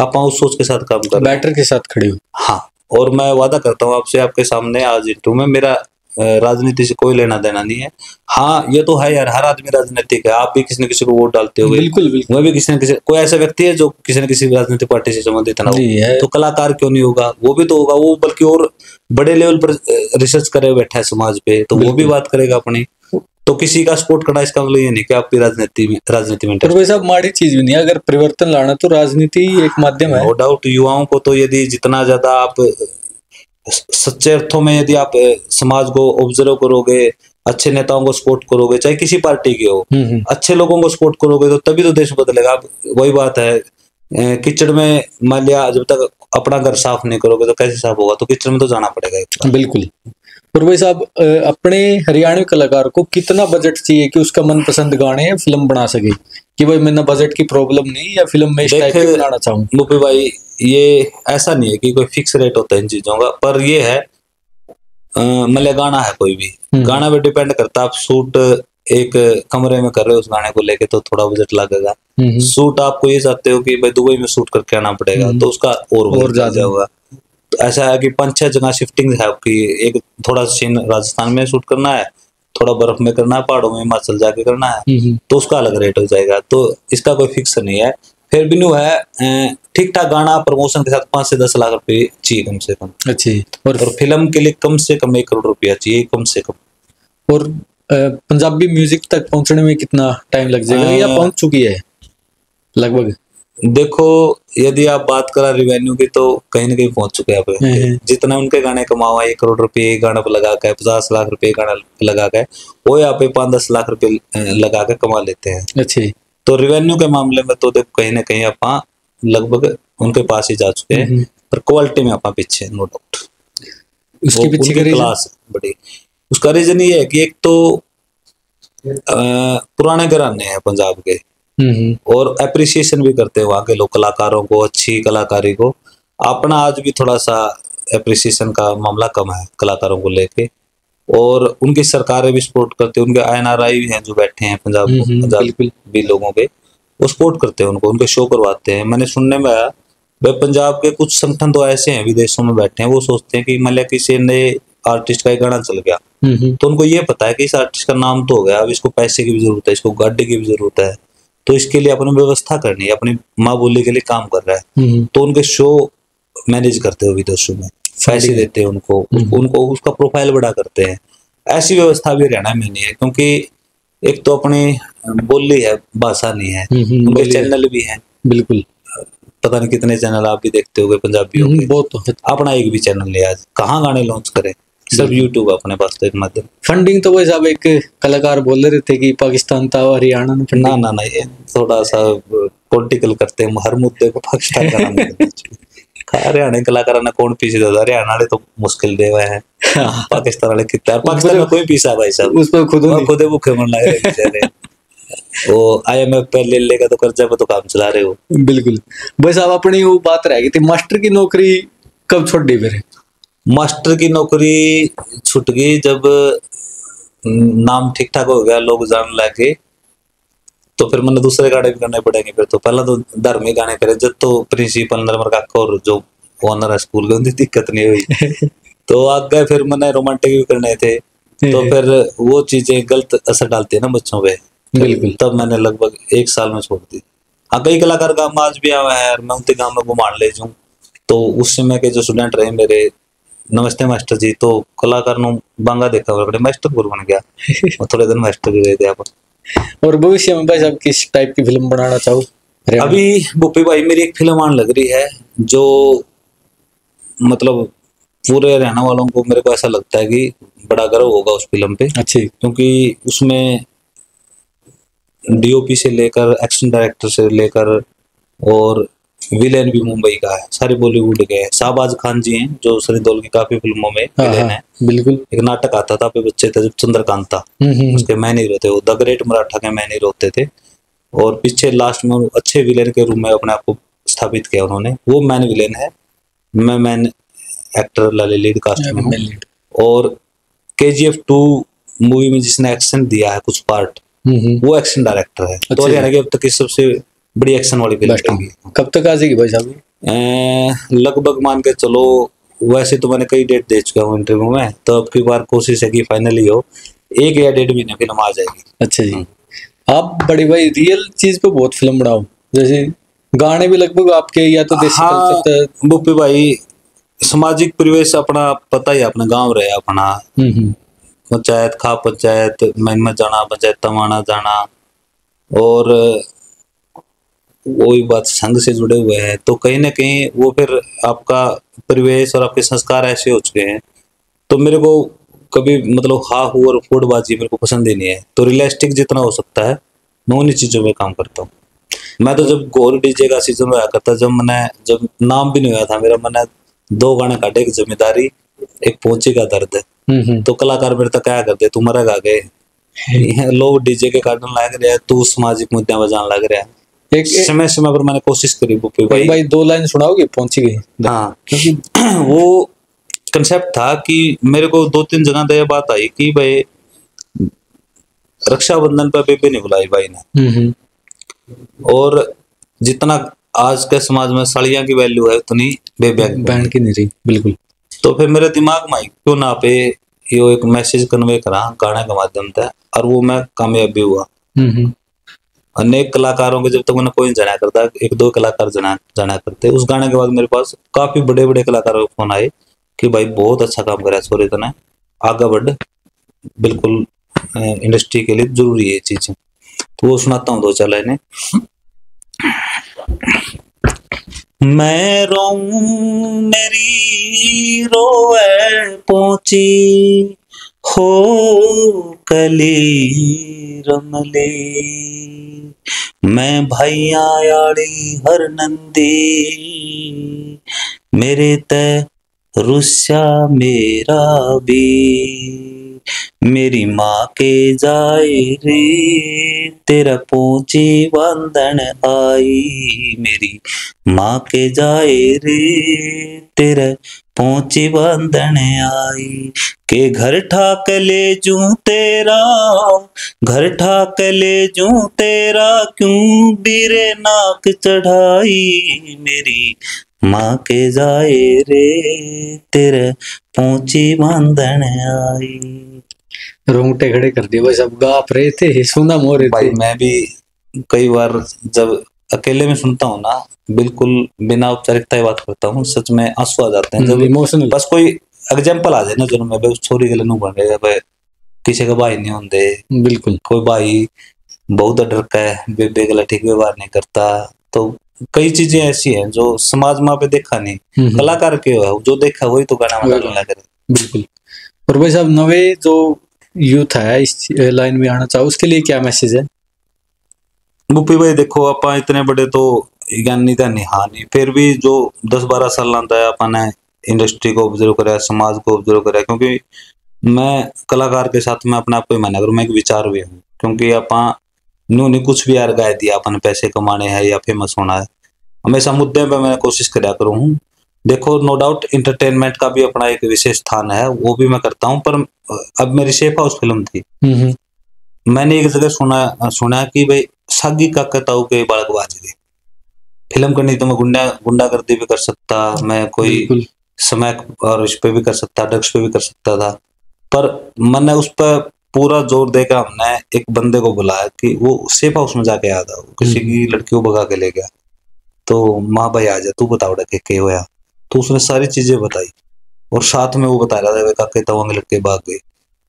Speaker 1: आप उस सोच के साथ काम कर
Speaker 2: बैटर के साथ खड़े हो।
Speaker 1: हाँ, और मैं वादा करता हूँ आपसे, आपके सामने आज इंटरव्यू में, मेरा राजनीति से कोई लेना देना नहीं है। हाँ, ये तो है यार, हर आदमी राजनीतिक है, आप भी किसी न किसी को वोट डालते हो,
Speaker 2: बिल्कुल बिल्कुल।
Speaker 1: मैं भी किसी न किसी, कोई ऐसा व्यक्ति है जो किसी न किसी राजनीतिक पार्टी से संबंधित ना हो, तो कलाकार क्यों नहीं होगा, वो भी तो होगा, वो बल्कि और बड़े लेवल पर रिसर्च करे बैठा है समाज पे, तो वो भी बात करेगा अपनी। तो किसी का सपोर्ट करना इसका मतलब ये नहीं कि आप भी राजनीति में
Speaker 2: पर वैसा माड़ी चीज भी नहीं है, अगर परिवर्तन लाना तो राजनीति एक माध्यम है।
Speaker 1: नो डाउट, युवाओं को तो यदि जितना ज्यादा आप सच्चे अर्थों में यदि आप समाज को ऑब्जर्व करोगे, अच्छे नेताओं को सपोर्ट करोगे, चाहे किसी पार्टी के हो, अच्छे लोगों को सपोर्ट करोगे, तो तभी तो देश बदलेगा। आप वही बात है, किचड़ में मान लिया जब तक अपना घर साफ नहीं करोगे तो कैसे साफ होगा, तो किचड़ में तो जाना पड़ेगा।
Speaker 2: बिल्कुल। और भाई साहब अपने हरियाणवी कलाकार को कितना बजट चाहिए कि उसका मनपसंद गाने या फिल्म बना सके, कि भाई मैंने बजट की प्रॉब्लम नहीं, या फिल्म में इस टाइप की बनाना चाहूँ?
Speaker 1: मुपी भाई, ये ऐसा नहीं है कि कोई फिक्स रेट होता है इन चीजों का, पर ये है मतलब गाना है कोई भी, गाना पे डिपेंड करता है। आप शूट एक कमरे में कर रहे हो उस गाने को लेके तो थोड़ा बजट लगेगा। शूट आपको ये चाहते हो कि भाई दुबई में शूट करके आना पड़ेगा, तो उसका और ज्यादा होगा। तो ऐसा है कि 5-6 जगह शिफ्टिंग है आपकी, एक थोड़ा सीन राजस्थान में शूट करना है, थोड़ा बर्फ में करना है, पहाड़ों में हिमाचल जाके करना है, तो उसका अलग रेट हो जाएगा। तो इसका कोई फिक्स नहीं है। फिर भी न्यू है, ठीक ठाक गाना प्रमोशन के साथ 5 से 10 लाख रुपए चाहिए कम से कम।
Speaker 2: अच्छा।
Speaker 1: और फिल्म के लिए कम से कम 1 करोड़ रुपया चाहिए कम से कम।
Speaker 2: और पंजाबी म्यूजिक तक पहुंचने में कितना टाइम लग जाएगा, या पहुंच चुकी है लगभग?
Speaker 1: देखो, यदि आप बात करा रिवेन्यू की तो कहीं ना कहीं पहुंच चुके हैं। जितना उनके गाने कमावा 1 करोड़ रुपए एक गाना पर लगा के, 50 लाख रुपए गाना लगा के, वो यहाँ पे 5-10 लाख रुपए लगा के कमा लेते हैं।
Speaker 2: अच्छा।
Speaker 1: तो रिवेन्यू के मामले में तो देखो कहीं ना कहीं आप लगभग उनके पास ही जा चुके हैं, पर क्वालिटी में आप पीछे, नो डाउट।
Speaker 2: उसके पीछे
Speaker 1: क्लास बड़ी, उसका रीजन ये है कि एक तो पुराने घराने हैं पंजाब के, और अप्रिसिएशन भी करते हैं वहां के लोग कलाकारों को, अच्छी कलाकारी को। अपना आज भी थोड़ा सा एप्रिसिएशन का मामला कम है कलाकारों को लेके, और उनकी सरकारें भी सपोर्ट करती है, उनके INRI भी हैं जो बैठे हैं पंजाब
Speaker 2: बिल्कुल।
Speaker 1: भी लोगों के, वो सपोर्ट करते हैं उनको, उनके शो करवाते हैं। मैंने सुनने में आया भाई पंजाब के कुछ संगठन तो ऐसे हैं विदेशों में बैठे हैं, वो सोचते हैं कि मान लिया किसी नए आर्टिस्ट का एक गाना चल गया, तो उनको ये पता है कि इस आर्टिस्ट का नाम तो हो गया, अब इसको पैसे की भी जरूरत है, इसको गाड़ी की भी जरूरत है, तो इसके लिए अपनी व्यवस्था करनी है, अपनी माँ बोली के लिए काम कर रहा है, तो उनके शो मैनेज करते हो विदेशों में, पैसे देते हैं उनको, उनको उसका प्रोफाइल बड़ा करते हैं। ऐसी व्यवस्था भी हरियाणा में नहीं है, क्योंकि एक तो अपनी बोली है, भाषा नहीं है, उनके चैनल भी हैं,
Speaker 2: बिल्कुल,
Speaker 1: पता नहीं कितने चैनल आप भी देखते होगे पंजाबियों के,
Speaker 2: बहुत तो
Speaker 1: अपना एक भी चैनल नहीं, आज कहाँ गाने लॉन्च करें, सब यूट्यूब अपने पास तो एक माध्यम।
Speaker 2: फंडिंग तो वैसे अब एक कलाकार बोल रहे थे कि पाकिस्तान था हरियाणा ने फंडिंग,
Speaker 1: ना ये थोड़ा सा पॉलिटिकल करते हैं, हर मुद्दे को पाकिस्तान का नाम देते हैं। हरियाणा कलाकार ने कौन पीछे देता, हरियाणा वाले तो मुश्किल दे हुए हैं, पाकिस्तान वाले कितना, पाकिस्तान में कोई पीछा भाई साहब,
Speaker 2: उस पर खुद
Speaker 1: भूखे मन लग रहे बेचारे। वो IMF पे ले लेगा तो कर्जा पे तो काम चला रहे हो।
Speaker 2: बिल्कुल। बस अब अपनी वो बात रह गई थी, मास्टर की नौकरी कब छोड़ दी फिर?
Speaker 1: मास्टर की नौकरी छूट गई जब नाम ठीक ठाक हो गया, लोग जान लगे, तो फिर मैंने दूसरे गाने भी करने पड़ेंगे। फिर तो पहला तो धार्मिक गाने करे, जब तो प्रिंसिपल नरमर काका और जो ओनर है स्कूल के, उनकी दिक्कत नहीं हुई। तो आगे फिर मैंने रोमांटिक भी करने थे, तो फिर वो चीजें गलत असर डालती है ना बच्चों पे,
Speaker 2: बिल्कुल।
Speaker 1: तब मैंने लगभग 1 साल में छोड़ दी। हाँ, कई कलाकार गाँव आज भी आए हैं, मैं उनके गाँव में घुमा ले जाऊँ, तो उस समय के जो स्टूडेंट रहे मेरे, नमस्ते मास्टर जी, तो कलाकार नु बांगा देखा बड़े मास्टर गुरु बन गया। और थोड़े दिन मास्टर भी रहे थे आप।
Speaker 2: और भविष्य में भाई साहब किस टाइप की फिल्म बनाना चाहो?
Speaker 1: अभी बुप्पी भाई मेरी एक फिल्म आने लग रही है, जो मतलब पूरे हरियाणा वालों को, मेरे को ऐसा लगता है कि बड़ा गर्व होगा उस फिल्म पे।
Speaker 2: अच्छी,
Speaker 1: क्योंकि उसमें DOP से लेकर एक्शन डायरेक्टर से लेकर और विलेन भी मुंबई का है, सारे बॉलीवुड के हैं। शाहबाज खान जी हैं जो सनी देओल की काफी फिल्मों में विलेन है।
Speaker 2: बिल्कुल।
Speaker 1: एक नाटक आता था पे बच्चे थे जब, चंद्रकांता, उसके मैन हीरो थे वो, द ग्रेट मराठा के मैन हीरो होते थे, और पीछे लास्ट में अच्छे विलेन के रूप में अपने आप को स्थापित किया उन्होंने। वो मैन विलेन है, मैं मैन एक्टर लाले लीड कास्ट में हूँ। और KGF 2 मूवी में जिसने एक्शन दिया है कुछ पार्ट, वो एक्शन डायरेक्टर है। तो हरियाणा की अब तक की सबसे बड़ी एक्शन वाली फिल्म रहेगी।
Speaker 2: कब तक आ जाएगी भाई साहब?
Speaker 1: लगभग मान के चलो, वैसे तो मैंने कई डेट दे चुका हूँ इंटरव्यू में, तो अब की बार कोशिश है कि फाइनली हो, 1 या 1.5 महीने फिल्म आ जाएगी।
Speaker 2: अच्छा जी। आप बड़ी भाई रियल चीज पे बहुत फिल्म बनाओ, जैसे गाने भी लगभग आपके या तो देसी
Speaker 1: कल्चर। बुप्पी भाई सामाजिक परिवेश अपना पता ही, अपना गांव रहे अपना, पंचायत खा पंचायत में जाना, पंचायत तमाना जाना, और वही बात संघ से जुड़े हुए हैं, तो कहीं ना कहीं वो फिर आपका परिवेश और आपके संस्कार ऐसे हो चुके हैं। तो मेरे को कभी मतलब हा हू और फूडबाजी मेरे को पसंद ही नहीं है, तो रियलिस्टिक जितना हो सकता है मैं उन्हीं चीजों में काम करता हूँ। मैं तो जब घोर DJ का सीजन हुआ करता, जब नाम भी नहीं हुआ था मेरा, मैंने 2 गाने काटे, एक जिम्मेदारी, एक पहुंची का दर्द। तो कलाकार मेरे तक क्या करते, तू मरग आ गए, लोग DJ के काटने लग रहे हैं, तू सामाजिक मुद्दे बजाने लग रहे हैं। एक समय पर मैंने कोशिश करी बुप्पी भाई
Speaker 2: 2 लाइन सुनाओगे, पहुंची गई।
Speaker 1: हाँ, क्योंकि वो कंसेप्ट था कि मेरे को 2-3 जगह तो ये बात आई कि भाई रक्षाबंधन पर बेबे नहीं बुलाई भाई ने, और जितना आज के समाज में साड़ियां की वैल्यू है उतनी बेबे
Speaker 2: बहन की नहीं रही। बिल्कुल।
Speaker 1: तो फिर मेरे दिमाग में आई क्यों ना पे ये एक मैसेज कन्वे करा गाने के माध्यम से, और वो मैं कामयाब भी हुआ। अनेक कलाकारों के जब तक मैंने कोई जाना करता, 1-2 कलाकार जाना करते, उस गाने के बाद मेरे पास काफी बड़े बड़े कलाकारों के फोन आए कि भाई बहुत अच्छा काम करा छोरे तने, आगे बढ़, बिल्कुल इंडस्ट्री के लिए जरूरी है ये चीजें। तो वो सुनाता हूँ 2-4 लाइनें। मैं रोऊं मेरी रोए पहुंची हो कली रमले, मैं भैया याड़ी हर नंदी मेरे तय रुस्या मेरा भी, मेरी माँ के जाए रे तेरा पहुंची बंधन आई, मेरी माँ के जाए रे तेरा पहुंची बंधन आई, के घर ठाक ले जूं तेरा, घर ठाक ले जूं तेरा, क्यों बीरे नाक चढ़ाई, मेरी माँ के जाए रे तेरे पहुंची बंधन आई।
Speaker 2: रोंगटे खड़े कर दिए भाई साहब, गा आप रहे थे, सुना मोह रहे
Speaker 1: भाई
Speaker 2: थे।
Speaker 1: मैं भी कई बार जब अकेले में सुनता हूँ ना, बिल्कुल बिना औपचारिकता बात करता हूँ, सच में आंसू आ जाते हैं जब
Speaker 2: इमोशनल।
Speaker 1: बस कोई एग्जाम्पल आ जाए ना जो मैं उस छोरी के लिए बन रहे भाई, किसी का भाई नहीं होंगे,
Speaker 2: बिल्कुल
Speaker 1: कोई भाई बहुत डर का है, बेबे गला ठीक व्यवहार नहीं करता, तो कई चीजें ऐसी हैं जो समाज में पे देखा नहीं, कलाकार के जो देखा वही तो गाना में डालना करे।
Speaker 2: बिल्कुल। और भाई साहब नवे जो यूथ है इस लाइन में आना चाहो उसके लिए क्या मैसेज है?
Speaker 1: गुप्पी भाई देखो आप इतने बड़े तो ज्ञानी तो नहीं, हाँ नहीं, फिर भी जो 10-12 साल आता है अपन ने इंडस्ट्री को ऑब्जर्व करा, समाज को ऑब्जर्व करा, क्योंकि मैं कलाकार के साथ में अपने आप को ही माना करूँ, मैं एक विचार भी हूँ, क्योंकि अपन न्यू नहीं कुछ भी यार गाय दिया अपन पैसे कमाने हैं या फेमस होना है, हमेशा मुद्दे पे मैं कोशिश करा करूँ। देखो नो डाउट इंटरटेनमेंट का भी अपना एक विशेष स्थान है, वो भी मैं करता हूँ, पर अब मेरी शेफ हाउस फिल्म थी, मैंने एक जगह सुना कि भाई सागी का कताऊ के बालक बाजरे फिल्म करनी तो मैं गुंडागर्दी भी कर सकता, मैं कोई समय और इस पे भी कर सकता, ड्रग्स पे भी कर सकता था, पर मैंने उस पर पूरा जोर देकर हमने एक बंदे को बुलाया कि वो सेफ हाउस में जाके आया था, किसी की लड़की को भगा के ले गया, तो माँ भाई आ जा तू बताओ डके के होया, तो उसने सारी चीजें बताई और साथ में वो बता रहा था काके तवांग लड़के भाग गए,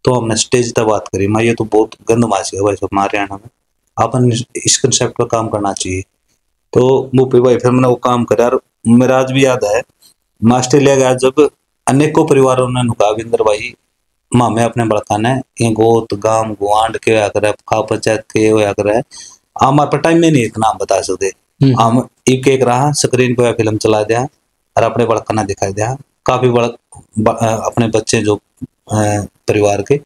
Speaker 1: तो हमने स्टेज तक बात करी, मैं ये तो बहुत गंद माच गया भाई सब हमारे हरियाणा में, अपन इस कंसेप्ट पर काम करना चाहिए, तो मुपी भाई फिर मैंने वो काम करा, और मेरा आज भी याद है मैं ऑस्ट्रेलिया गया जब अनेकों परिवारों ने नुकाविंदर भाई मामे अपने बड़का ने ये गोत गांव गुआंड के होया करे, खा पंचायत के होया करे, हमारे पर टाइम में नहीं इतना हम बता सकते, हम एक एक रहा स्क्रीन पे फिल्म चला दिया और अपने बड़का ने दिखाई दिया, काफी बड़ा अपने बच्चे जो परिवार के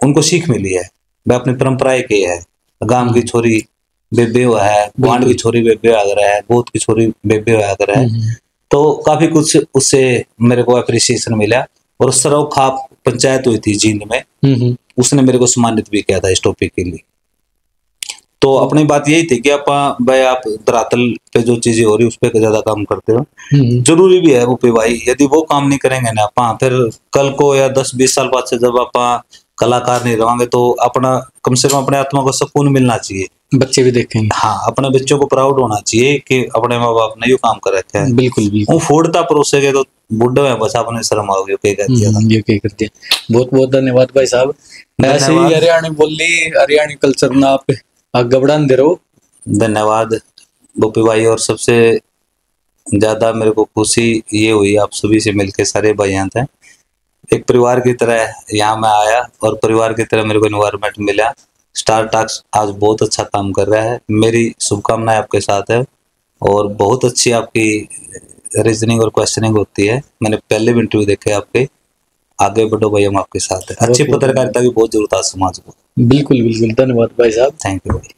Speaker 1: उनको सीख मिली है, वह अपनी परंपराएं के है, गांव की छोरी बेबे हुआ है, गुआंड की छोरी बेबे आ रहा है, गोत की छोरी बेबे आ रहा है, तो काफी कुछ उससे मेरे को अप्रिसिएशन मिला, और सरव खाप पंचायत हुई थी जींद में, उसने मेरे को सम्मानित भी किया था इस टॉपिक के लिए, तो अपनी बात यही थी कि भाई आप धरातल पे जो चीजें हो रही उस पर ज्यादा काम करते हो, जरूरी भी है वो पे भाई, यदि वो काम नहीं करेंगे ना आप फिर कल को या 10-20 साल बाद से जब आप कलाकार नहीं रहेंगे तो अपना कम से कम अपने आत्मा को सुकून मिलना चाहिए,
Speaker 2: बच्चे भी देखेंगे,
Speaker 1: हाँ अपने बच्चों को प्राउड होना चाहिए कि अपने माँ बाप ने ये काम कर रखे हैं,
Speaker 2: बिल्कुल
Speaker 1: वो फोड़ता परोसे के तो बुढ़े हैं बस आपने शर्म आओगे ये कह दिया।
Speaker 2: बहुत बहुत धन्यवाद भाई साहब, ऐसे ही हरियाणी बोली हरियाणी कल्चर ना आप आगे बढ़ान दे रहो। धन्यवाद
Speaker 1: गोपी भाई, और सबसे ज्यादा मेरे को खुशी ये हुई आप सभी से मिलके, सारे भाई यहाँ थे, एक परिवार की तरह यहाँ मैं आया और परिवार की तरह मेरे को एनवायरनमेंट मिला, स्टार टॉक्स आज बहुत अच्छा काम कर रहा है, मेरी शुभकामनाएं आपके साथ है, और बहुत अच्छी आपकी रीजनिंग और क्वेश्चनिंग होती है, मैंने पहले भी इंटरव्यू देखे आपके, आगे बढ़ो भाई हम आपके साथ है, अच्छी पत्रकारिता की बहुत जरूरत है समाज को।
Speaker 2: बिल्कुल बिल्कुल, धन्यवाद भाई साहब,
Speaker 1: थैंक यू भाई।